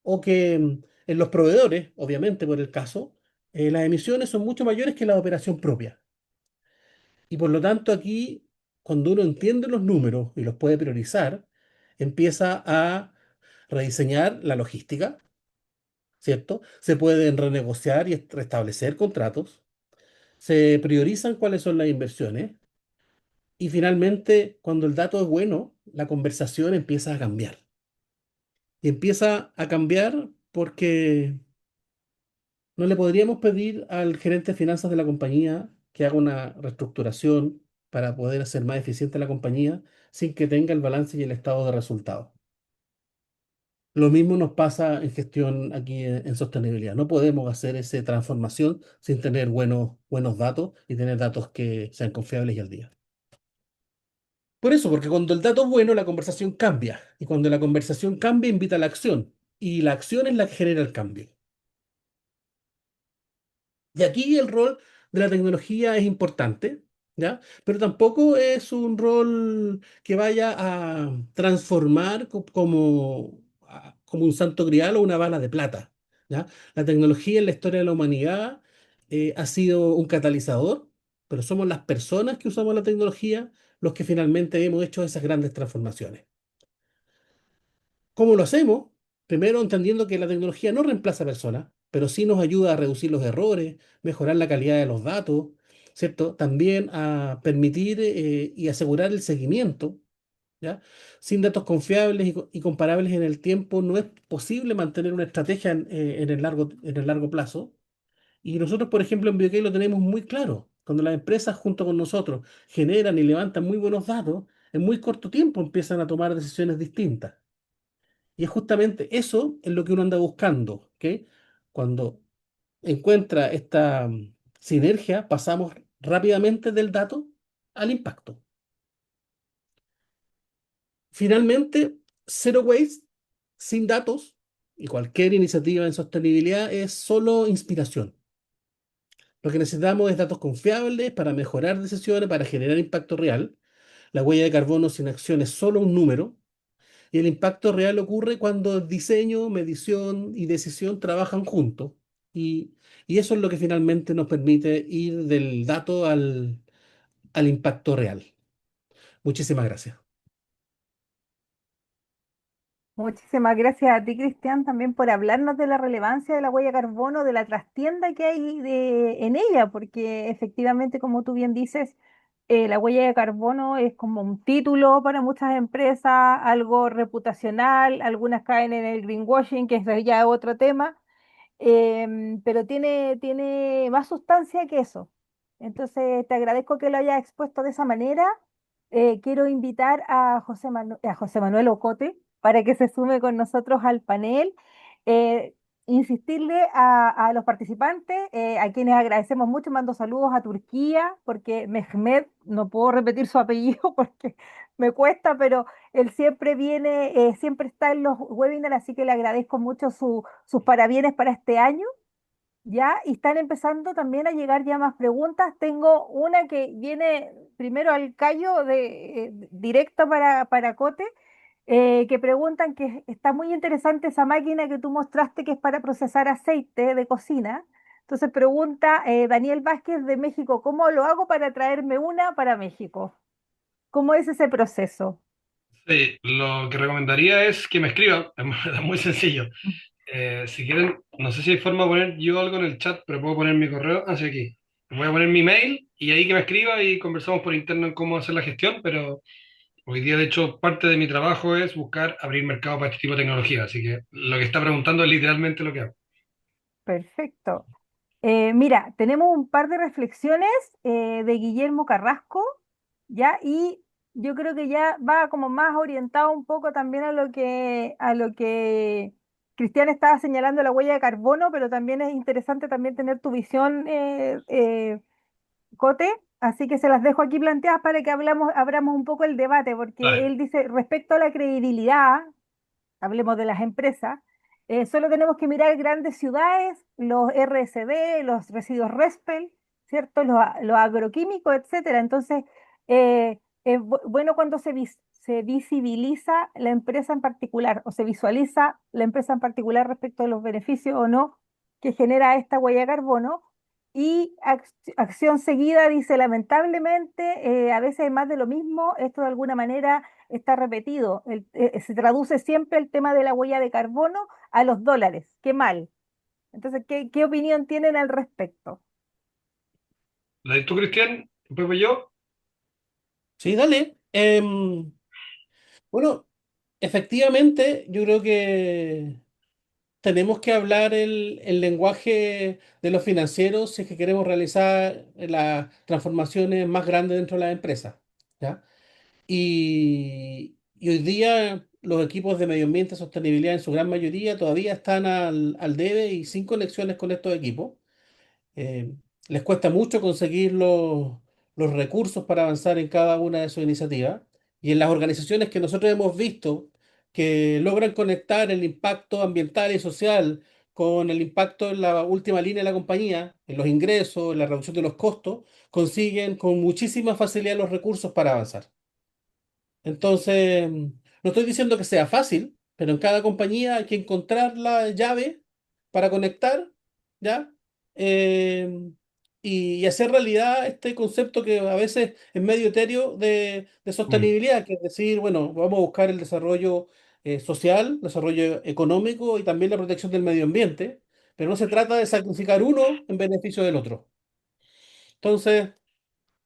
O que en los proveedores, obviamente por el caso, las emisiones son mucho mayores que la operación propia. Y por lo tanto aquí, cuando uno entiende los números y los puede priorizar, empieza a rediseñar la logística, ¿cierto? Se pueden renegociar y restablecer contratos, se priorizan cuáles son las inversiones y finalmente, cuando el dato es bueno, la conversación empieza a cambiar. Y empieza a cambiar porque no le podríamos pedir al gerente de finanzas de la compañía que haga una reestructuración para poder hacer más eficiente la compañía sin que tenga el balance y el estado de resultados. Lo mismo nos pasa en gestión aquí en sostenibilidad. No podemos hacer esa transformación sin tener buenos datos y tener datos que sean confiables y al día. Por eso, porque cuando el dato es bueno, la conversación cambia. Y cuando la conversación cambia, invita a la acción. Y la acción es la que genera el cambio. Y aquí el rol de la tecnología es importante, ¿ya? Pero tampoco es un rol que vaya a transformar como un santo grial o una bala de plata, ¿ya? La tecnología en la historia de la humanidad ha sido un catalizador, pero somos las personas que usamos la tecnología los que finalmente hemos hecho esas grandes transformaciones. ¿Cómo lo hacemos? Primero, entendiendo que la tecnología no reemplaza a personas, pero sí nos ayuda a reducir los errores, mejorar la calidad de los datos, ¿cierto? También a permitir y asegurar el seguimiento, ¿ya? Sin datos confiables y comparables en el tiempo, no es posible mantener una estrategia en el largo plazo. Y nosotros, por ejemplo, en BioK lo tenemos muy claro. Cuando las empresas junto con nosotros generan y levantan muy buenos datos, en muy corto tiempo empiezan a tomar decisiones distintas. Y es justamente eso en lo que uno anda buscando, ¿ok? Cuando encuentra esta sinergia, pasamos rápidamente del dato al impacto. Finalmente, Zero Waste, sin datos, y cualquier iniciativa en sostenibilidad es solo inspiración. Lo que necesitamos es datos confiables para mejorar decisiones, para generar impacto real. La huella de carbono sin acción es solo un número. Y el impacto real ocurre cuando diseño, medición y decisión trabajan juntos. Y, y eso es lo que finalmente nos permite ir del dato al impacto real. Muchísimas gracias. Muchísimas gracias a ti, Cristian, también por hablarnos de la relevancia de la huella de carbono, de la trastienda que hay en ella, porque efectivamente, como tú bien dices, la huella de carbono es como un título para muchas empresas, algo reputacional, algunas caen en el greenwashing, que es ya otro tema, pero tiene más sustancia que eso. Entonces, te agradezco que lo hayas expuesto de esa manera. Quiero invitar a a José Manuel Ocote para que se sume con nosotros al panel. Eh, Insistirle a los participantes, a quienes agradecemos mucho, mando saludos a Turquía, porque Mehmet, no puedo repetir su apellido porque me cuesta, pero él siempre viene, siempre está en los webinars, así que le agradezco mucho sus parabienes para este año, ¿ya? Y están empezando también a llegar ya más preguntas. Tengo una que viene primero al callo directo para Cote, que preguntan que está muy interesante esa máquina que tú mostraste que es para procesar aceite de cocina. Entonces pregunta Daniel Vázquez de México, ¿cómo lo hago para traerme una para México? ¿Cómo es ese proceso? Sí, lo que recomendaría es que me escriban, es muy sencillo. Si quieren, no sé si hay forma de poner yo algo en el chat, pero puedo poner mi correo hacia aquí. Voy a poner mi mail y ahí que me escriba y conversamos por interno en cómo hacer la gestión, pero hoy día, de hecho, parte de mi trabajo es buscar abrir mercado para este tipo de tecnología, así que lo que está preguntando es literalmente lo que hago. Perfecto. Mira, tenemos un par de reflexiones de Guillermo Carrasco, ¿ya? Y yo creo que ya va como más orientado un poco también a lo que Cristian estaba señalando la huella de carbono, pero también es interesante también tener tu visión, Cote. Así que se las dejo aquí planteadas para que abramos un poco el debate, porque Vale, él dice, respecto a la credibilidad, hablemos de las empresas, solo tenemos que mirar grandes ciudades, los RSD, los residuos RESPEL, ¿cierto? Los agroquímicos, etcétera. Entonces, es bueno cuando se visibiliza la empresa en particular o se visualiza la empresa en particular respecto a los beneficios o no que genera esta huella de carbono. Y acción seguida dice, lamentablemente, a veces hay más de lo mismo, esto de alguna manera está repetido. Se traduce siempre el tema de la huella de carbono a los dólares. Qué mal. Entonces, ¿qué opinión tienen al respecto? ¿la de tú, Cristian? ¿Después voy yo? Sí, dale. Bueno, efectivamente, yo creo que tenemos que hablar el lenguaje de los financieros si es que queremos realizar las transformaciones más grandes dentro de las empresas, ¿ya? Y hoy día los equipos de medio ambiente y sostenibilidad en su gran mayoría todavía están al debe y sin conexiones con estos equipos. Eh, Les cuesta mucho conseguir los recursos para avanzar en cada una de sus iniciativas. Y en las organizaciones que nosotros hemos visto que logran conectar el impacto ambiental y social con el impacto en la última línea de la compañía, en los ingresos, en la reducción de los costos, consiguen con muchísima facilidad los recursos para avanzar. Entonces, no estoy diciendo que sea fácil, pero en cada compañía hay que encontrar la llave para conectar, ¿ya? Eh, y hacer realidad este concepto que a veces es medio etéreo de Mm. sostenibilidad, que es decir, bueno, vamos a buscar el desarrollo social, desarrollo económico y también la protección del medio ambiente, pero no se trata de sacrificar uno en beneficio del otro. Entonces,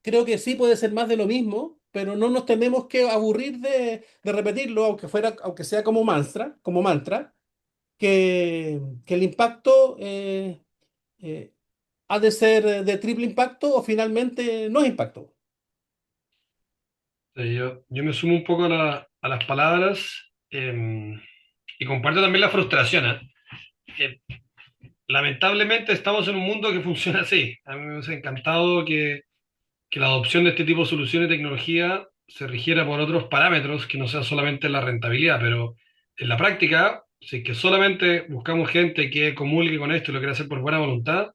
creo que sí puede ser más de lo mismo, pero no nos tenemos que aburrir de repetirlo, aunque sea como mantra, que el impacto eh, ha de ser de triple impacto o finalmente no es impacto. Yo me sumo un poco a las palabras, y comparto también la frustración, ¿eh? Eh, Lamentablemente estamos en un mundo que funciona así. A mí me hubiese encantado que la adopción de este tipo de soluciones y tecnología se rigiera por otros parámetros que no sea solamente la rentabilidad, pero en la práctica, si es que solamente buscamos gente que comulgue con esto y lo quiera hacer por buena voluntad,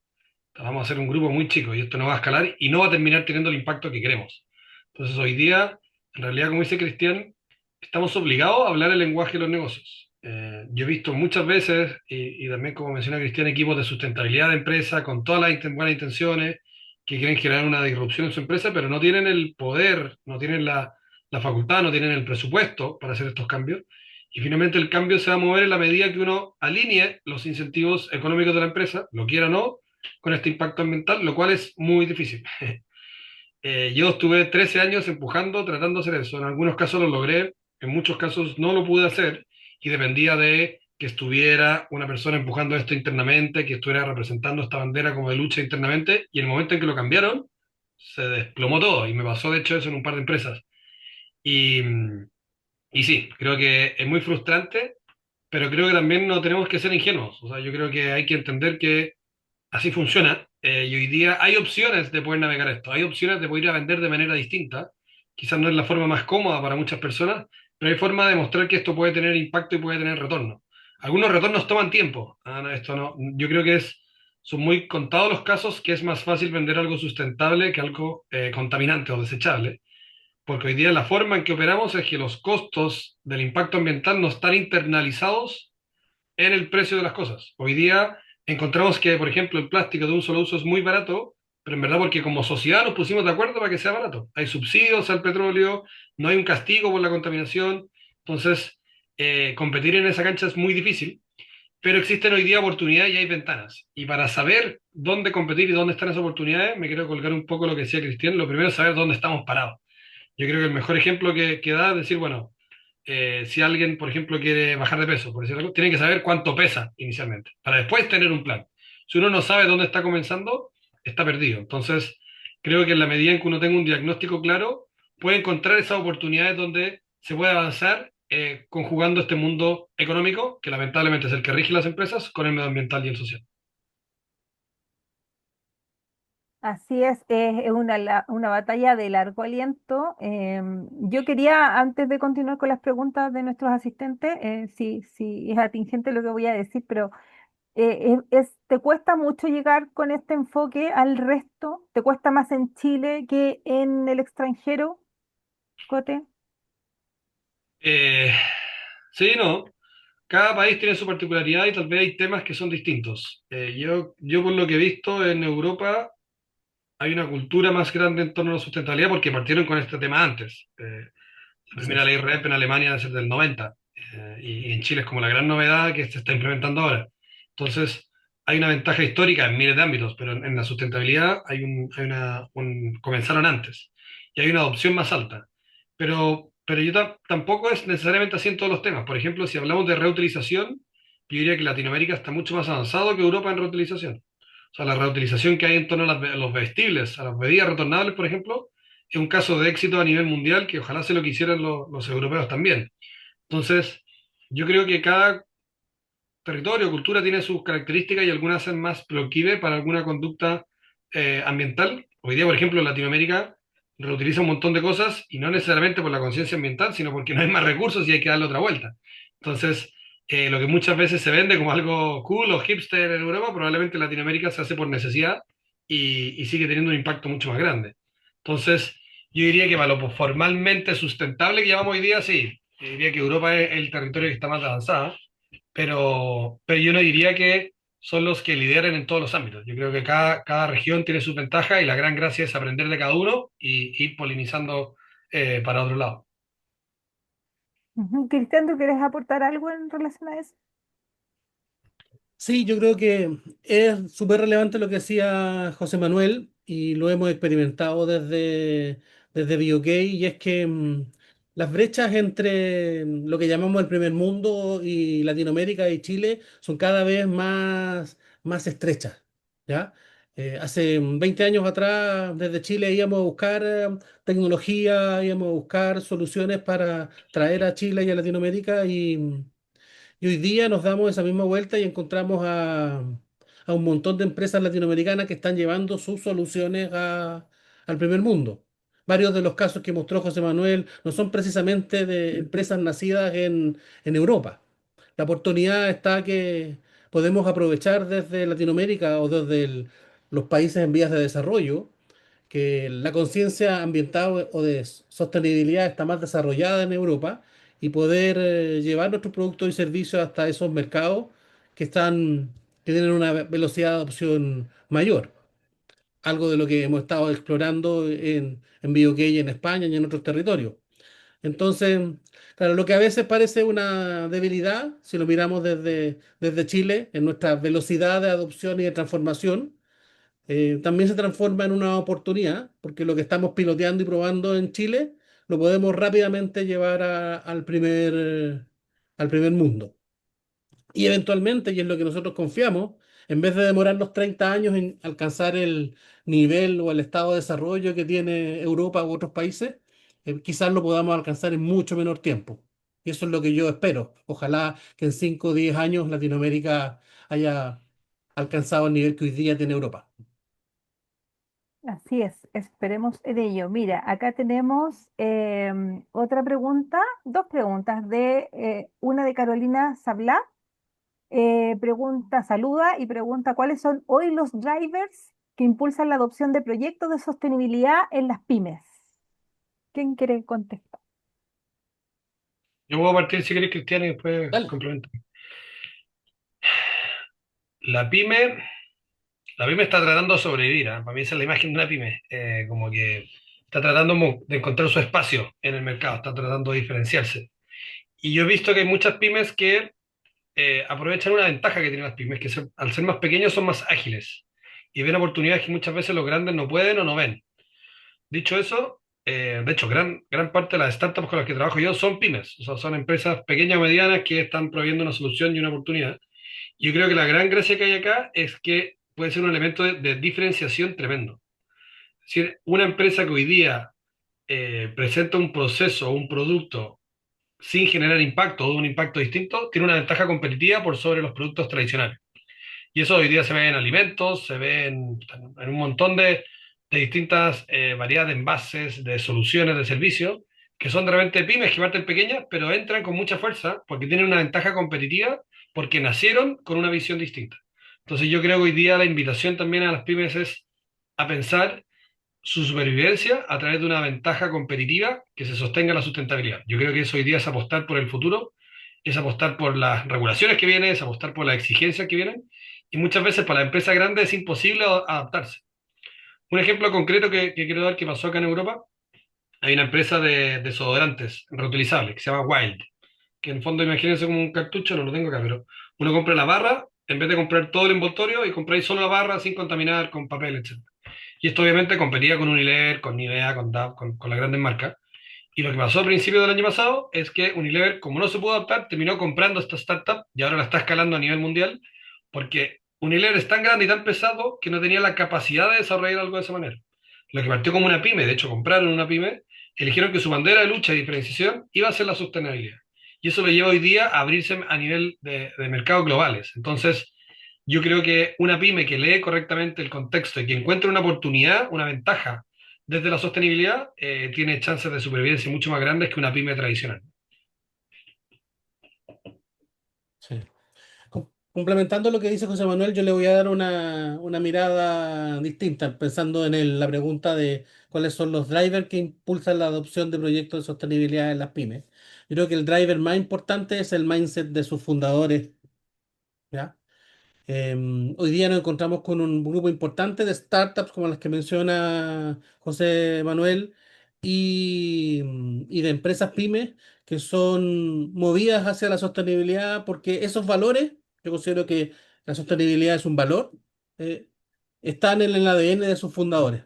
vamos a ser un grupo muy chico y esto no va a escalar y no va a terminar teniendo el impacto que queremos. Entonces hoy día, en realidad, como dice Cristian, estamos obligados a hablar el lenguaje de los negocios. Yo he visto muchas veces, y también como menciona Cristian, equipos de sustentabilidad de empresa con todas las buenas intenciones que quieren generar una disrupción en su empresa, pero no tienen el poder, no tienen la facultad, no tienen el presupuesto para hacer estos cambios. Y finalmente el cambio se va a mover en la medida que uno alinee los incentivos económicos de la empresa, lo quiera o no, con este impacto ambiental, lo cual es muy difícil. Yo estuve 13 años empujando, tratando de hacer eso. En algunos casos lo logré, en muchos casos no lo pude hacer y dependía de que estuviera una persona empujando esto internamente, que estuviera representando esta bandera como de lucha internamente, y el momento en que lo cambiaron, se desplomó todo y me pasó de hecho eso en un par de empresas. Y, y sí, creo que es muy frustrante, pero creo que también no tenemos que ser ingenuos. O sea, yo creo que hay que entender que así funciona. Y hoy día hay opciones de poder navegar esto, hay opciones de poder ir a vender de manera distinta. Quizás no es la forma más cómoda para muchas personas, pero hay forma de mostrar que esto puede tener impacto y puede tener retorno. Algunos retornos toman tiempo. No, esto no, yo creo que son muy contados los casos que es más fácil vender algo sustentable que algo contaminante o desechable, porque hoy día la forma en que operamos es que los costos del impacto ambiental no están internalizados en el precio de las cosas. Hoy día encontramos que, por ejemplo, el plástico de un solo uso es muy barato, pero en verdad porque como sociedad nos pusimos de acuerdo para que sea barato. Hay subsidios al petróleo, no hay un castigo por la contaminación, entonces competir en esa cancha es muy difícil, pero existen hoy día oportunidades y hay ventanas. Y para saber dónde competir y dónde están esas oportunidades, me quiero colgar un poco lo que decía Cristian. Lo primero es saber dónde estamos parados. Yo creo que el mejor ejemplo que da es decir, bueno, si alguien, por ejemplo, quiere bajar de peso, por decir algo, tiene que saber cuánto pesa inicialmente, para después tener un plan. Si uno no sabe dónde está comenzando, está perdido. Entonces, creo que en la medida en que uno tenga un diagnóstico claro, puede encontrar esas oportunidades donde se puede avanzar conjugando este mundo económico, que lamentablemente es el que rige las empresas, con el medioambiental y el social. Así es una batalla de largo aliento. Yo quería, antes de continuar con las preguntas de nuestros asistentes, si es atingente lo que voy a decir, pero ¿te cuesta mucho llegar con este enfoque al resto? ¿Te cuesta más en Chile que en el extranjero, Cote? Eh, sí, no. Cada país tiene su particularidad y tal vez hay temas que son distintos. Yo por lo que he visto en Europa, hay una cultura más grande en torno a la sustentabilidad porque partieron con este tema antes. La Así primera es. ley REP en Alemania es del 90, y en Chile es como la gran novedad que se está implementando ahora. Entonces, hay una ventaja histórica en miles de ámbitos, pero en la sustentabilidad comenzaron antes y hay una adopción más alta. Pero tampoco es necesariamente así en todos los temas. Por ejemplo, si hablamos de reutilización, yo diría que Latinoamérica está mucho más avanzado que Europa en reutilización. O sea, la reutilización que hay en torno a los vestibles, a las bebidas retornables, por ejemplo, es un caso de éxito a nivel mundial que ojalá se lo quisieran los europeos también. Entonces, yo creo que cada territorio, cultura tiene sus características y algunas hacen más proclive para alguna conducta ambiental. Hoy día, por ejemplo, Latinoamérica reutiliza un montón de cosas y no necesariamente por la conciencia ambiental, sino porque no hay más recursos y hay que darle otra vuelta. Entonces, lo que muchas veces se vende como algo cool o hipster en Europa, probablemente en Latinoamérica se hace por necesidad y sigue teniendo un impacto mucho más grande. Entonces, yo diría que para lo formalmente sustentable que llamamos hoy día, sí, yo diría que Europa es el territorio que está más avanzado, pero yo no diría que son los que lideran en todos los ámbitos. Yo creo que cada región tiene sus ventajas y la gran gracia es aprender de cada uno y ir polinizando para otro lado. Ujú. Cristian, ¿tú quieres aportar algo en relación a eso? Sí, yo creo que es súper relevante lo que decía José Manuel y lo hemos experimentado desde BioK y es que las brechas entre lo que llamamos el primer mundo y Latinoamérica y Chile son cada vez más estrechas, ¿ya? Hace 20 años atrás, desde Chile íbamos a buscar tecnología, íbamos a buscar soluciones para traer a Chile y a Latinoamérica y hoy día nos damos esa misma vuelta y encontramos a un montón de empresas latinoamericanas que están llevando sus soluciones al primer mundo. Varios de los casos que mostró José Manuel no son precisamente de empresas nacidas en Europa. La oportunidad está que podemos aprovechar desde Latinoamérica o desde los países en vías de desarrollo que la conciencia ambiental o de sostenibilidad está más desarrollada en Europa y poder llevar nuestros productos y servicios hasta esos mercados que tienen una velocidad de adopción mayor. Algo de lo que hemos estado explorando en BioK y en España y en otros territorios. Entonces, claro, lo que a veces parece una debilidad, si lo miramos desde Chile, en nuestra velocidad de adopción y de transformación, también se transforma en una oportunidad, porque lo que estamos piloteando y probando en Chile lo podemos rápidamente llevar al primer mundo. Y eventualmente, y es lo que nosotros confiamos, en vez de demorar los 30 años en alcanzar el nivel o el estado de desarrollo que tiene Europa u otros países, quizás lo podamos alcanzar en mucho menor tiempo. Y eso es lo que yo espero. Ojalá que en 5 o 10 años Latinoamérica haya alcanzado el nivel que hoy día tiene Europa. Así es, esperemos en ello. Mira, acá tenemos otra pregunta, dos preguntas una de Carolina Sablá. Pregunta, saluda y pregunta cuáles son hoy los drivers que impulsan la adopción de proyectos de sostenibilidad en las pymes. ¿Quién quiere contestar? Yo puedo partir si queréis, Cristiano, y después Dale. complemento. La pyme, la pyme está tratando de sobrevivir, ¿ah? Para mí esa es la imagen de una pyme, como que está tratando de encontrar su espacio en el mercado, está tratando de diferenciarse. Y yo he visto que hay muchas pymes que aprovechan una ventaja que tienen las pymes, que al ser más pequeños son más ágiles y ven oportunidades que muchas veces los grandes no pueden o no ven. Dicho eso, de hecho, gran parte de las startups con las que trabajo yo son pymes, o sea, son empresas pequeñas o medianas que están proveyendo una solución y una oportunidad. Yo creo que la gran gracia que hay acá es que puede ser un elemento de diferenciación tremendo. Es decir, una empresa que hoy día presenta un proceso o un producto sin generar impacto o de un impacto distinto, tiene una ventaja competitiva por sobre los productos tradicionales. Y eso hoy día se ve en alimentos, se ve en un montón de distintas variedades de envases, de soluciones, de servicios, que son de repente pymes que parten pequeñas, pero entran con mucha fuerza porque tienen una ventaja competitiva, porque nacieron con una visión distinta. Entonces yo creo que hoy día la invitación también a las pymes es a pensar su supervivencia a través de una ventaja competitiva que se sostenga la sustentabilidad. Yo creo que eso hoy día es apostar por el futuro, es apostar por las regulaciones que vienen, es apostar por las exigencias que vienen, y muchas veces para la empresa grande es imposible adaptarse. Un ejemplo concreto que quiero dar que pasó acá en Europa, hay una empresa de desodorantes reutilizables que se llama Wild, que en el fondo imagínense como un cartucho, no lo tengo acá, pero uno compra la barra en vez de comprar todo el envoltorio y compráis solo la barra sin contaminar con papel, etc. Y esto obviamente competía con Unilever, con Nivea, con Dove, con las grandes marcas. Y lo que pasó a principios del año pasado es que Unilever, como no se pudo adaptar, terminó comprando esta startup y ahora la está escalando a nivel mundial porque Unilever es tan grande y tan pesado que no tenía la capacidad de desarrollar algo de esa manera. Lo que partió como una pyme, de hecho compraron una pyme, eligieron que su bandera de lucha y diferenciación iba a ser la sostenibilidad. Y eso lo lleva hoy día a abrirse a nivel de mercados globales. Entonces, yo creo que una pyme que lee correctamente el contexto y que encuentre una oportunidad, una ventaja desde la sostenibilidad, tiene chances de supervivencia mucho más grandes que una pyme tradicional. complementando lo que dice José Manuel, yo le voy a dar una mirada distinta, pensando en la pregunta de cuáles son los drivers que impulsan la adopción de proyectos de sostenibilidad en las pymes. Yo creo que el driver más importante es el mindset de sus fundadores, ¿ya? Hoy día nos encontramos con un grupo importante de startups como las que menciona José Manuel y de empresas pymes que son movidas hacia la sostenibilidad porque esos valores, yo considero que la sostenibilidad es un valor, eh, están en el ADN de sus fundadores.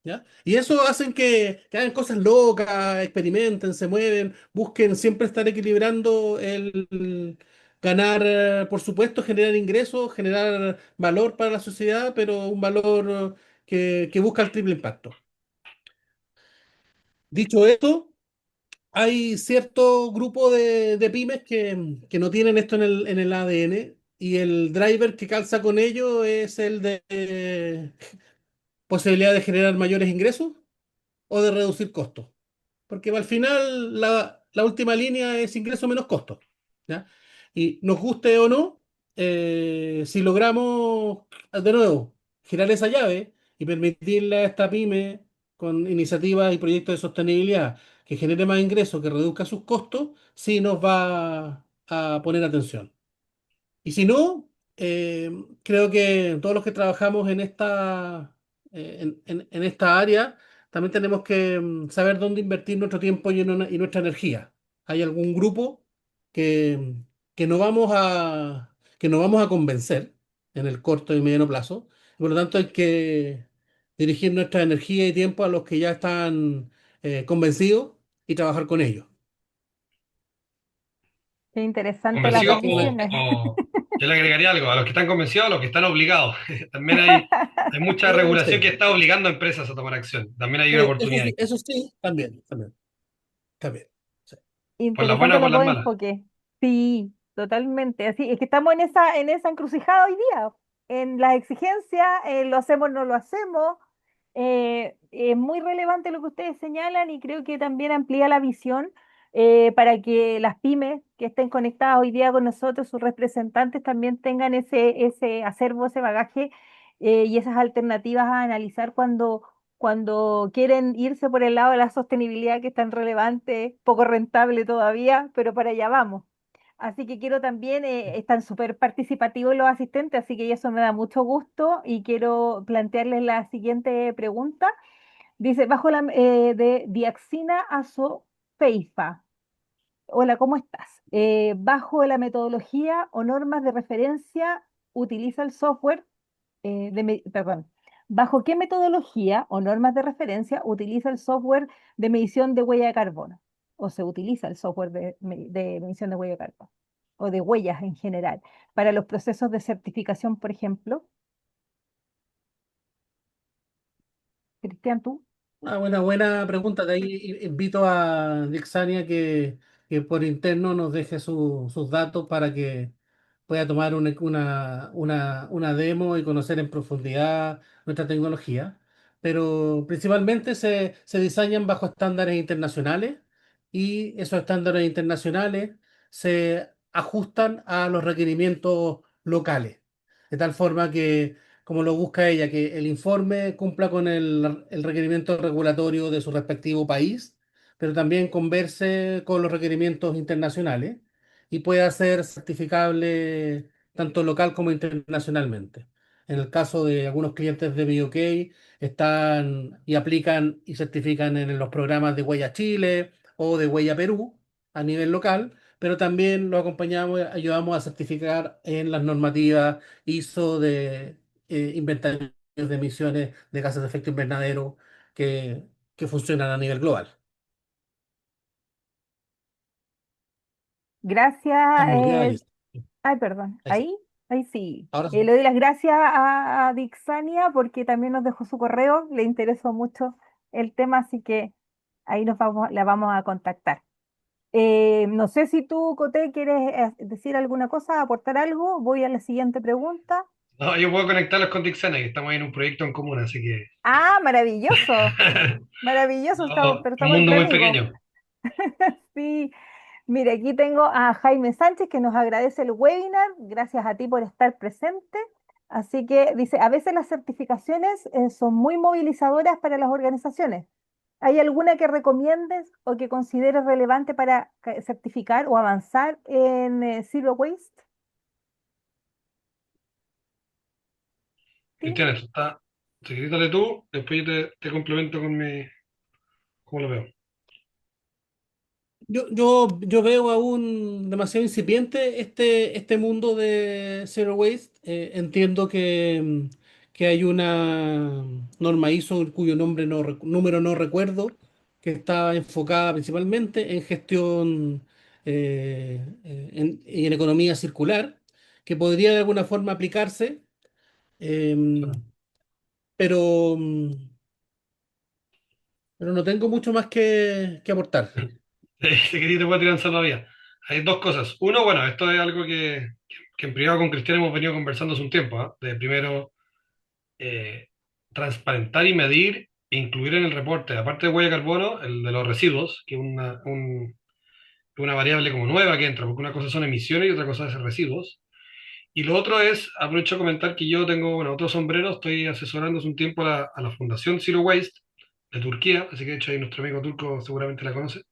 ¿Ya? Y eso hacen que hagan cosas locas, experimenten, se mueven, busquen siempre estar equilibrando el ganar, por supuesto, generar ingresos, generar valor para la sociedad, pero un valor que busca el triple impacto. Dicho esto, hay cierto grupo de pymes que no tienen esto en el ADN y el driver que calza con ello es el de posibilidad de generar mayores ingresos o de reducir costos. Porque al final la última línea es ingreso menos costo. ¿Ya? Y nos guste o no, si logramos, de nuevo, girar esa llave y permitirle a esta pyme con iniciativas y proyectos de sostenibilidad que genere más ingresos, que reduzca sus costos, sí nos va a poner atención. Y si no, creo que todos los que trabajamos en en esta área, también tenemos que saber dónde invertir nuestro tiempo y nuestra energía. Hay algún grupo que, que no vamos que no vamos a convencer en el corto y mediano plazo. Por lo tanto, hay que dirigir nuestra energía y tiempo a los que ya están convencidos y trabajar con ellos. Qué interesante las ¿Convencidos dos o, visiones. o yo le agregaría algo? A los que están convencidos, a los que están obligados. También hay mucha regulación que Sí. está obligando a empresas a tomar acción. También hay una oportunidad ahí, Eso sí, también. Sí. por las buenas Interesante o por los las dos malas. enfoques. Sí, totalmente. Así es que estamos en esa encrucijada hoy día. En las exigencias, lo hacemos, no lo hacemos. Es muy relevante lo que ustedes señalan y creo que también amplía la visión para que las pymes que estén conectadas hoy día con nosotros, sus representantes, también tengan ese acervo, ese bagaje y esas alternativas a analizar cuando quieren irse por el lado de la sostenibilidad que es tan relevante, poco rentable todavía, pero para allá vamos. Así que quiero también, están súper participativos los asistentes, así que eso me da mucho gusto y quiero plantearles la siguiente pregunta. Dice, de Diaxina Azofeifa. Hola, ¿cómo estás? Bajo la metodología o normas de referencia, utiliza el software perdón, ¿bajo qué metodología o normas de referencia utiliza el software de medición de huella de carbono? ¿O se utiliza el software de medición de huella de carbono? O de huellas en general. Para los procesos de certificación, por ejemplo. Cristian, tú. Buena pregunta. De ahí invito a Dixania que por interno nos deje sus datos para que pueda tomar una demo y conocer en profundidad nuestra tecnología. Pero principalmente se diseñan bajo estándares internacionales y esos estándares internacionales se ajustan a los requerimientos locales. De tal forma que como lo busca ella, que el informe cumpla con el requerimiento regulatorio de su respectivo país, pero también converse con los requerimientos internacionales y pueda ser certificable tanto local como internacionalmente. En el caso de algunos clientes de BOK, están y aplican y certifican en los programas de Huella Chile o de Huella Perú a nivel local, pero también lo acompañamos, ayudamos a certificar en las normativas ISO de inventarios de emisiones de gases de efecto invernadero que funcionan a nivel global. Gracias. Estamos ya ahí. Ay, perdón. Ahí sí. Ahí sí. Ahora sí. Le doy las gracias a Dixania porque también nos dejó su correo. Le interesó mucho el tema, así que ahí la vamos a contactar. No sé si tú, Coté, quieres decir alguna cosa, aportar algo. Voy a la siguiente pregunta. No, yo puedo conectarlos con Dixana, que estamos ahí en un proyecto en común, así que Ah, maravilloso, maravilloso, no, pero un estamos mundo entre muy amigos. pequeño. Sí, Mire, aquí tengo a Jaime Sánchez que nos agradece el webinar. Gracias a ti por estar presente. Así que dice, a veces las certificaciones son muy movilizadoras para las organizaciones. ¿Hay alguna que recomiendes o que consideres relevante para certificar o avanzar en Zero Waste? ¿Sí? Cristian, esto está, secretítale tú, después yo te complemento con cómo lo veo. Yo veo aún demasiado incipiente este mundo de Zero Waste. Entiendo que hay una norma ISO cuyo número no recuerdo, que está enfocada principalmente en gestión y en economía circular, que podría de alguna forma aplicarse, eh, pero, mm, pero no tengo mucho más que aportar. Si queréis te voy a tirar en salvavidas. Hay dos cosas. Uno, bueno, esto es algo que en privado con Cristian hemos venido conversando hace un tiempo, ¿ah? De primero transparentar y medir e incluir en el reporte, aparte de huella de carbono, el de los residuos, que es una variable como nueva que entra, porque una cosa son emisiones y otra cosa es residuos. Y lo otro es, aprovecho a comentar que yo tengo, bueno, otro sombrero, estoy asesorando hace un tiempo a la Fundación Zero Waste de Turquía, así que de hecho ahí nuestro amigo turco seguramente la conoce.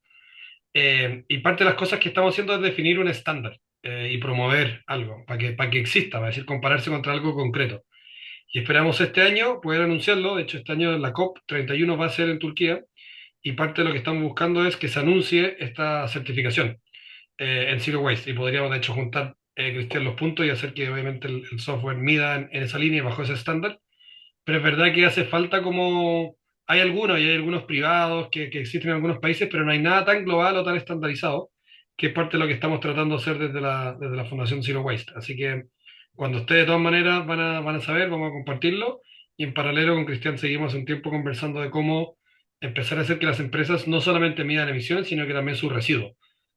Y parte de las cosas que estamos haciendo es definir un estándar y promover algo para que exista, para decir, compararse contra algo concreto. Y esperamos este año poder anunciarlo. De hecho, este año la COP 31 va a ser en Turquía y parte de lo que estamos buscando es que se anuncie esta certificación en Zero Waste. Y podríamos, de hecho, juntar, Cristian, los puntos y hacer que obviamente el software mida en esa línea y bajo ese estándar. Pero es verdad que hace falta como... Hay algunos y hay algunos privados que existen en algunos países, pero no hay nada tan global o tan estandarizado, que es parte de lo que estamos tratando de hacer desde la Fundación Zero Waste. Así que cuando esté de todas maneras van a saber, vamos a compartirlo. Y en paralelo con Cristian seguimos hace un tiempo conversando de cómo empezar a hacer que las empresas no solamente midan emisiones, sino que también sus residuos.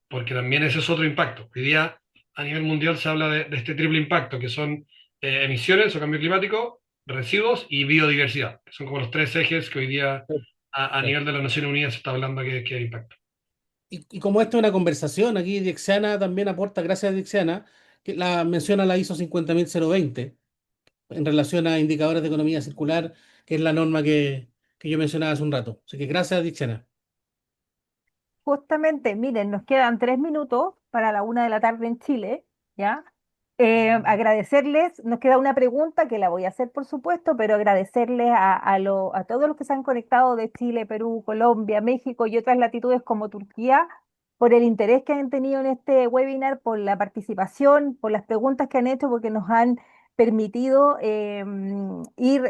Porque también ese es otro impacto. Hoy día a nivel mundial se habla de este triple impacto, que son emisiones o cambio climático, residuos y biodiversidad, que son como los tres ejes que hoy día a nivel de las Naciones Unidas se está hablando que impacta. Y como esto es una conversación, aquí Dixiana también aporta, gracias a Dixiana, que la menciona la ISO 50020 en relación a indicadores de economía circular, que es la norma que yo mencionaba hace un rato. Así que gracias, Dixiana. Justamente, miren, nos quedan 3 minutos para la 1 de la tarde en Chile, ¿ya? Agradecerles, nos queda una pregunta que la voy a hacer, por supuesto, pero agradecerles a todos los que se han conectado de Chile, Perú, Colombia, México y otras latitudes como Turquía por el interés que han tenido en este webinar, por la participación, por las preguntas que han hecho, porque nos han permitido ir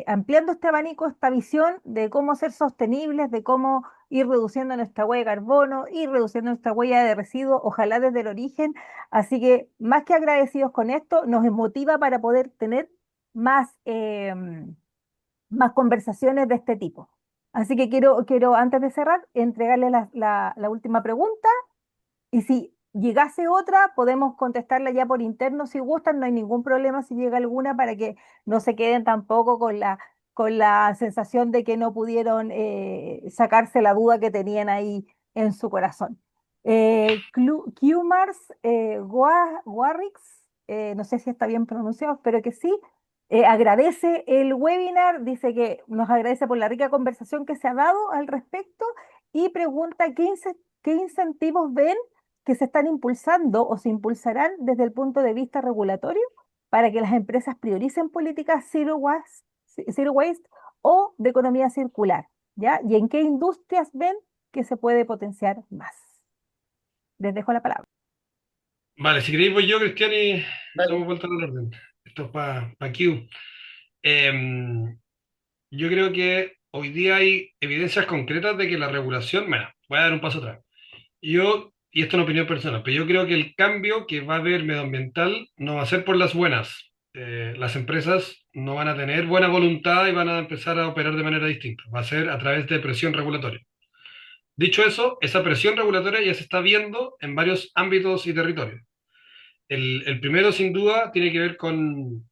ampliando este abanico, esta visión de cómo ser sostenibles, de cómo ir reduciendo nuestra huella de carbono, ir reduciendo nuestra huella de residuos, ojalá desde el origen. Así que más que agradecidos con esto, nos motiva para poder tener más, más conversaciones de este tipo. Así que quiero antes de cerrar, entregarle la última pregunta y si llegase otra, podemos contestarla ya por interno si gustan, no hay ningún problema si llega alguna para que no se queden tampoco con la sensación de que no pudieron sacarse la duda que tenían ahí en su corazón. Qmars Warrix, no sé si está bien pronunciado, espero que sí. Agradece el webinar, dice que nos agradece por la rica conversación que se ha dado al respecto y pregunta qué incentivos ven que se están impulsando o se impulsarán desde el punto de vista regulatorio para que las empresas prioricen políticas zero waste o de economía circular, ¿ya? ¿Y en qué industrias ven que se puede potenciar más? Les dejo la palabra. Vale, si queréis voy yo, Cristian, y damos Dale. vuelta al orden. Esto es para Q. Yo creo que hoy día hay evidencias concretas de que la regulación, bueno, voy a dar un paso atrás. Y esto es una opinión personal, pero yo creo que el cambio que va a haber medioambiental no va a ser por las buenas. Las empresas no van a tener buena voluntad y van a empezar a operar de manera distinta. Va a ser a través de presión regulatoria. Dicho eso, esa presión regulatoria ya se está viendo en varios ámbitos y territorios. El primero, sin duda, tiene que ver con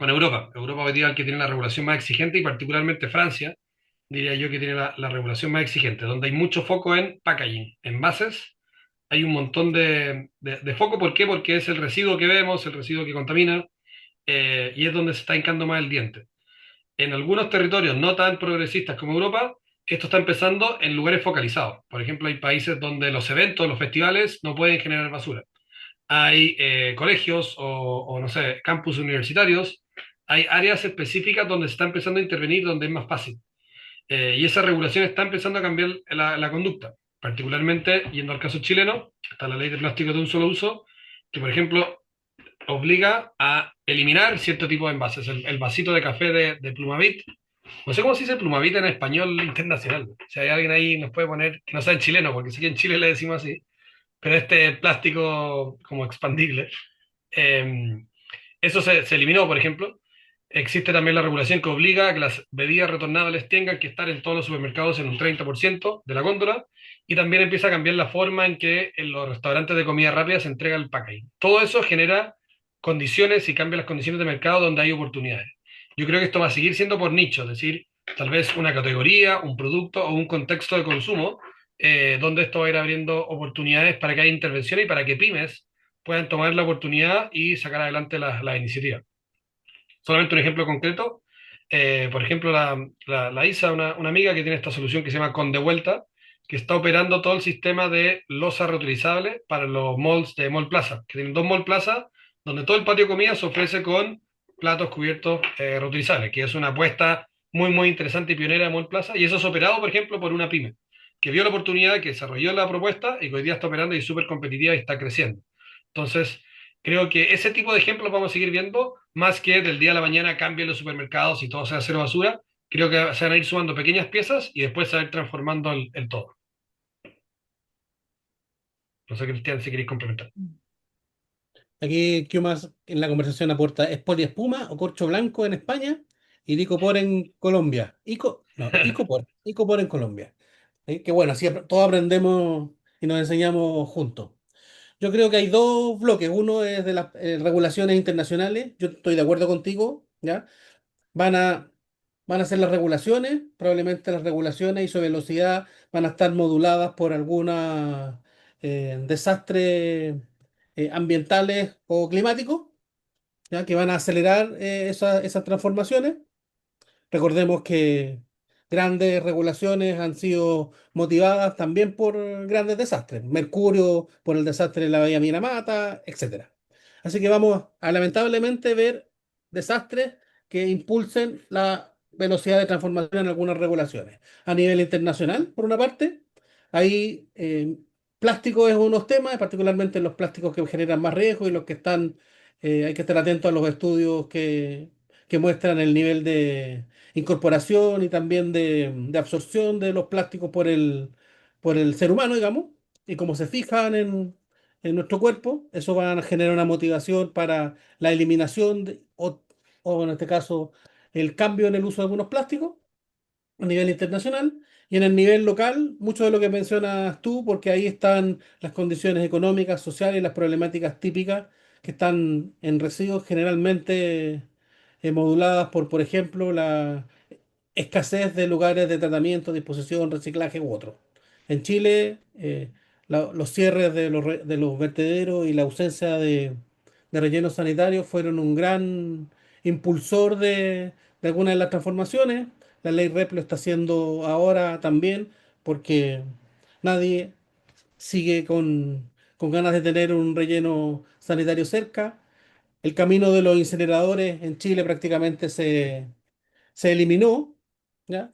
Europa. Europa hoy día es el que tiene la regulación más exigente y particularmente Francia, diría yo que tiene la regulación más exigente, donde hay mucho foco en packaging, envases hay un montón de foco. ¿Por qué? Porque es el residuo que vemos, el residuo que contamina, y es donde se está hincando más el diente. En algunos territorios no tan progresistas como Europa, esto está empezando en lugares focalizados. Por ejemplo, hay países donde los eventos, los festivales no pueden generar basura. Hay colegios o, no sé, campus universitarios. Hay áreas específicas donde se está empezando a intervenir, donde es más fácil. Y esa regulación está empezando a cambiar la conducta. Particularmente, yendo al caso chileno, está la ley de plástico de un solo uso, que, por ejemplo, obliga a eliminar cierto tipo de envases. El vasito de café de Plumavit, no sé cómo se dice Plumavit en español internacional. Si hay alguien ahí nos puede poner, que no sea en chileno, porque sí que en Chile le decimos así, pero este plástico como expandible, eh, eso se eliminó, por ejemplo. Existe también la regulación que obliga a que las bebidas retornables tengan que estar en todos los supermercados en un 30% de la góndola, y también empieza a cambiar la forma en que en los restaurantes de comida rápida se entrega el packaging. Todo eso genera condiciones y cambia las condiciones de mercado donde hay oportunidades. Yo creo que esto va a seguir siendo por nicho, es decir, tal vez una categoría, un producto o un contexto de consumo, donde esto va a ir abriendo oportunidades para que haya intervención y para que pymes puedan tomar la oportunidad y sacar adelante la iniciativa. Solamente un ejemplo concreto, por ejemplo, la Isa, una amiga que tiene esta solución que se llama Con de Vuelta, que está operando todo el sistema de losa reutilizable para los malls de Mall Plaza, que tienen dos Mall Plaza, donde todo el patio de comida se ofrece con platos cubiertos reutilizables, que es una apuesta muy, muy interesante y pionera de Mall Plaza, y eso es operado, por ejemplo, por una pyme, que vio la oportunidad, que desarrolló la propuesta y que hoy día está operando y es súper competitiva y está creciendo. Entonces, creo que ese tipo de ejemplos vamos a seguir viendo, más que del día a la mañana cambien los supermercados y todo sea cero basura. Creo que se van a ir sumando pequeñas piezas y después se va a ir transformando el todo. No sé, Cristian, si queréis complementar. Aquí, ¿qué más en la conversación aporta? ¿Es poliespuma o corcho blanco en España y Icopor en Colombia? No, Icopor en Colombia. Que bueno, así todos aprendemos y nos enseñamos juntos. Yo creo que hay dos bloques. Uno es de las regulaciones internacionales. Yo estoy de acuerdo contigo, ¿ya? Van a, van a ser las regulaciones. Probablemente las regulaciones y su velocidad van a estar moduladas por alguna desastres ambientales o climáticos, ¿ya? Que van a acelerar esas transformaciones. Recordemos que grandes regulaciones han sido motivadas también por grandes desastres. Mercurio por el desastre de la Bahía Minamata, etcétera. Así que vamos a lamentablemente ver desastres que impulsen la velocidad de transformación en algunas regulaciones. A nivel internacional, por una parte, ahí plástico es unos temas, particularmente los plásticos que generan más riesgo y los que están, hay que estar atentos a los estudios que muestran el nivel de incorporación y también de absorción de los plásticos por el ser humano, digamos, y cómo se fijan en nuestro cuerpo. Eso va a generar una motivación para la eliminación o en este caso el cambio en el uso de algunos plásticos a nivel internacional. Y en el nivel local, mucho de lo que mencionas tú, porque ahí están las condiciones económicas, sociales y las problemáticas típicas que están en residuos generalmente moduladas por ejemplo, la escasez de lugares de tratamiento, disposición, reciclaje u otro. En Chile, los cierres de los vertederos y la ausencia de rellenos sanitarios fueron un gran impulsor de algunas de las transformaciones. La ley REP lo está haciendo ahora también, porque nadie sigue con ganas de tener un relleno sanitario cerca. El camino de los incineradores en Chile prácticamente se eliminó, ¿ya?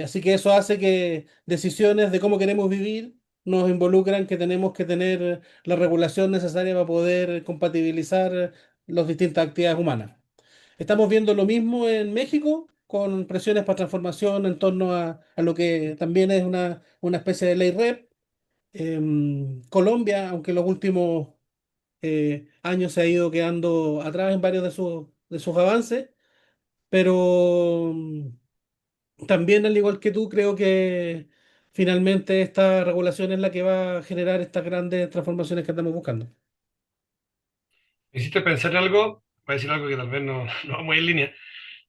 Así que eso hace que decisiones de cómo queremos vivir nos involucran que tenemos que tener la regulación necesaria para poder compatibilizar las distintas actividades humanas. Estamos viendo lo mismo en México, con presiones para transformación en torno a lo que también es una especie de ley REP. Colombia, aunque en los últimos años se ha ido quedando atrás en varios de sus avances, pero también, al igual que tú, creo que finalmente esta regulación es la que va a generar estas grandes transformaciones que estamos buscando. Me hiciste pensar en algo, voy a decir algo que tal vez no va muy en línea,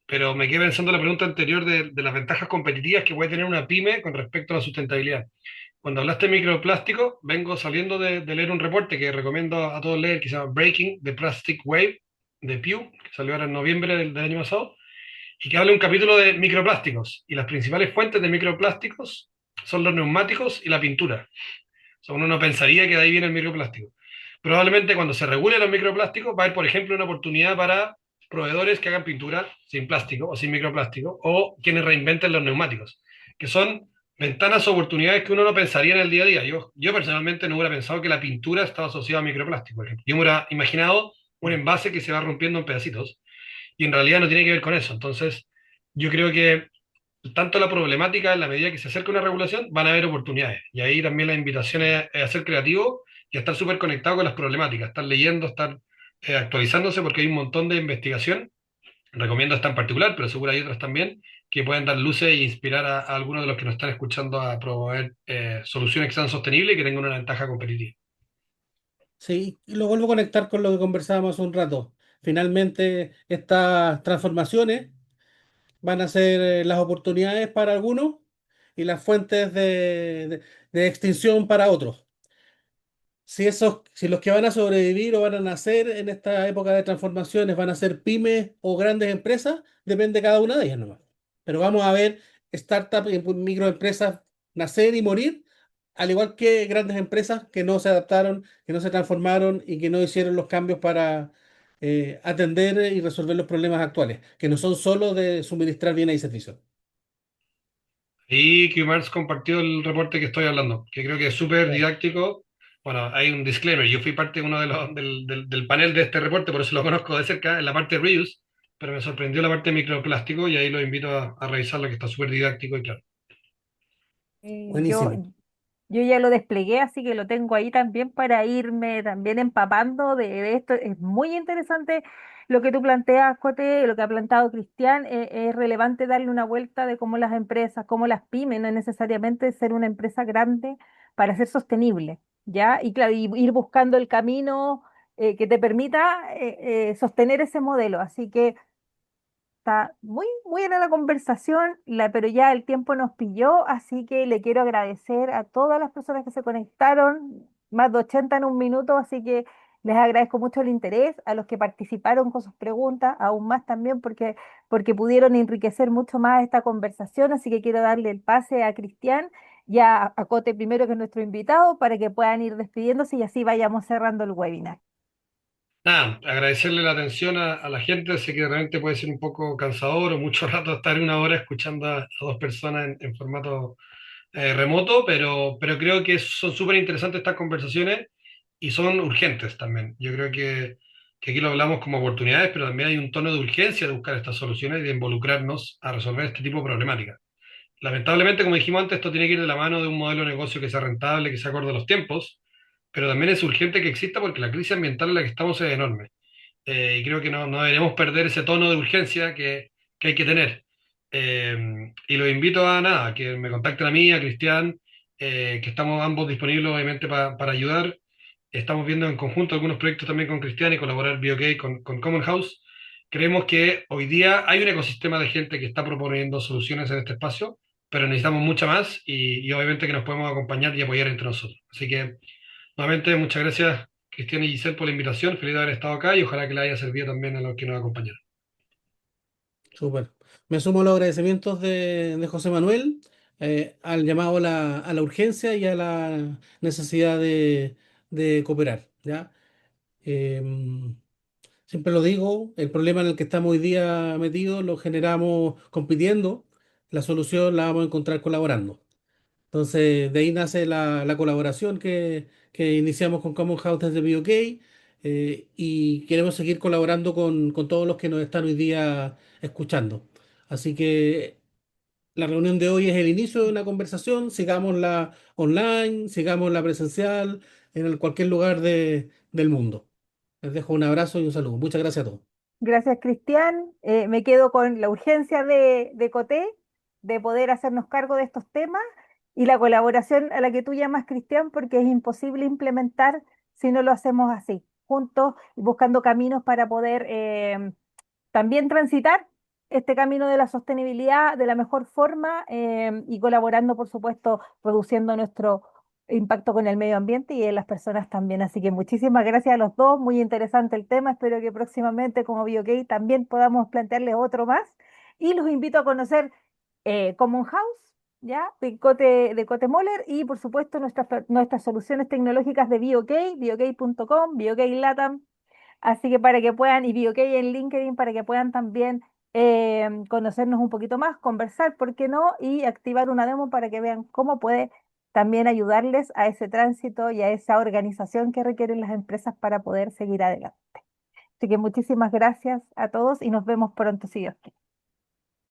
pero me quedé pensando en la pregunta anterior de las ventajas competitivas que puede tener una pyme con respecto a la sustentabilidad. Cuando hablaste de microplástico, vengo saliendo de leer un reporte que recomiendo a todos leer, que se llama Breaking the Plastic Wave, de Pew, que salió ahora en noviembre del año pasado, y que habla un capítulo de microplásticos. Y las principales fuentes de microplásticos son los neumáticos y la pintura. O sea, uno no pensaría que de ahí viene el microplástico. Probablemente cuando se regulen los microplásticos va a haber, por ejemplo, una oportunidad para proveedores que hagan pintura sin plástico o sin microplástico, o quienes reinventen los neumáticos, que son ventanas o oportunidades que uno no pensaría en el día a día. Yo personalmente no hubiera pensado que la pintura estaba asociada a microplástico, por ejemplo. Yo me hubiera imaginado un envase que se va rompiendo en pedacitos, y en realidad no tiene que ver con eso. Entonces, yo creo que tanto la problemática, en la medida que se acerca una regulación, van a haber oportunidades. Y ahí también la invitación es a ser creativo y a estar súper conectado con las problemáticas, estar leyendo, estar actualizándose, porque hay un montón de investigación. Recomiendo esta en particular, pero seguro hay otras también que pueden dar luces e inspirar a algunos de los que nos están escuchando a promover soluciones que sean sostenibles y que tengan una ventaja competitiva. Sí, y lo vuelvo a conectar con lo que conversábamos hace un rato. Finalmente, estas transformaciones van a ser las oportunidades para algunos y las fuentes de extinción para otros. Si los que van a sobrevivir o van a nacer en esta época de transformaciones van a ser pymes o grandes empresas, depende de cada una de ellas nomás. Pero vamos a ver startups y microempresas nacer y morir, al igual que grandes empresas que no se adaptaron, que no se transformaron y que no hicieron los cambios para atender y resolver los problemas actuales, que no son solo de suministrar bienes y servicios. Y Q-Mars compartió el reporte que estoy hablando, que creo que es súper Claro. didáctico. Bueno, hay un disclaimer, yo fui parte de uno de los, del panel de este reporte, por eso lo conozco de cerca, en la parte de reuse, pero me sorprendió la parte de microplástico y ahí lo invito a revisarlo, que está súper didáctico y claro. Yo, Buenísimo. yo ya lo desplegué, así que lo tengo ahí también para irme también empapando de esto. Es muy interesante lo que tú planteas, Cote, lo que ha planteado Cristian. Es relevante darle una vuelta de cómo las empresas, cómo las pymes, no es necesariamente ser una empresa grande para ser sostenible, ¿ya? Y claro, y ir buscando el camino que te permita sostener ese modelo. Así que está muy, muy buena la conversación, pero ya el tiempo nos pilló, así que le quiero agradecer a todas las personas que se conectaron, más de 80 en un minuto, así que les agradezco mucho el interés, a los que participaron con sus preguntas, aún más también porque pudieron enriquecer mucho más esta conversación, así que quiero darle el pase a Cristian y a Cote primero, que es nuestro invitado, para que puedan ir despidiéndose y así vayamos cerrando el webinar. Nada, agradecerle la atención a la gente, sé que realmente puede ser un poco cansador o mucho rato estar una hora escuchando a dos personas en formato remoto, pero creo que son súper interesantes estas conversaciones y son urgentes también. Yo creo que aquí lo hablamos como oportunidades, pero también hay un tono de urgencia de buscar estas soluciones y de involucrarnos a resolver este tipo de problemáticas. Lamentablemente, como dijimos antes, esto tiene que ir de la mano de un modelo de negocio que sea rentable, que sea acorde a los tiempos, pero también es urgente que exista porque la crisis ambiental en la que estamos es enorme. Y creo que no deberíamos perder ese tono de urgencia que hay que tener. Y los invito a nada, que me contacten a mí, a Cristian, que estamos ambos disponibles obviamente para ayudar. Estamos viendo en conjunto algunos proyectos también con Cristian y colaborar BioK con Common House. Creemos que hoy día hay un ecosistema de gente que está proponiendo soluciones en este espacio, pero necesitamos mucha más y obviamente que nos podemos acompañar y apoyar entre nosotros. Así que nuevamente muchas gracias Cristian y Giselle por la invitación, feliz de haber estado acá y ojalá que le haya servido también a los que nos acompañaron. Súper. Me sumo a los agradecimientos de José Manuel, al llamado a la urgencia y a la necesidad de cooperar, ¿ya? Em, Siempre lo digo, el problema en el que estamos hoy día metidos lo generamos compitiendo, la solución la vamos a encontrar colaborando. Entonces, de ahí nace la colaboración que iniciamos con Common House desde BOK, y queremos seguir colaborando con todos los que nos están hoy día escuchando. Así que la reunión de hoy es el inicio de una conversación, sigámosla online, sigámosla presencial, cualquier lugar del mundo. Les dejo un abrazo y un saludo. Muchas gracias a todos. Gracias, Cristian. Me quedo con la urgencia de Coté de poder hacernos cargo de estos temas y la colaboración a la que tú llamas, Cristian, porque es imposible implementar si no lo hacemos así, juntos y buscando caminos para poder también transitar este camino de la sostenibilidad de la mejor forma y colaborando, por supuesto, reduciendo nuestro impacto con el medio ambiente y en las personas también. Así que muchísimas gracias a los dos, muy interesante el tema. Espero que próximamente como BioK también podamos plantearles otro más. Y los invito a conocer Common House, ¿ya? De Cote Moller y por supuesto nuestras soluciones tecnológicas de BioK, biok.com, BioK Latam. Así que para que puedan, y BioK en LinkedIn, para que puedan también conocernos un poquito más, conversar, ¿por qué no? Y activar una demo para que vean cómo puede también ayudarles a ese tránsito y a esa organización que requieren las empresas para poder seguir adelante. Así que muchísimas gracias a todos y nos vemos pronto, si Dios quiere.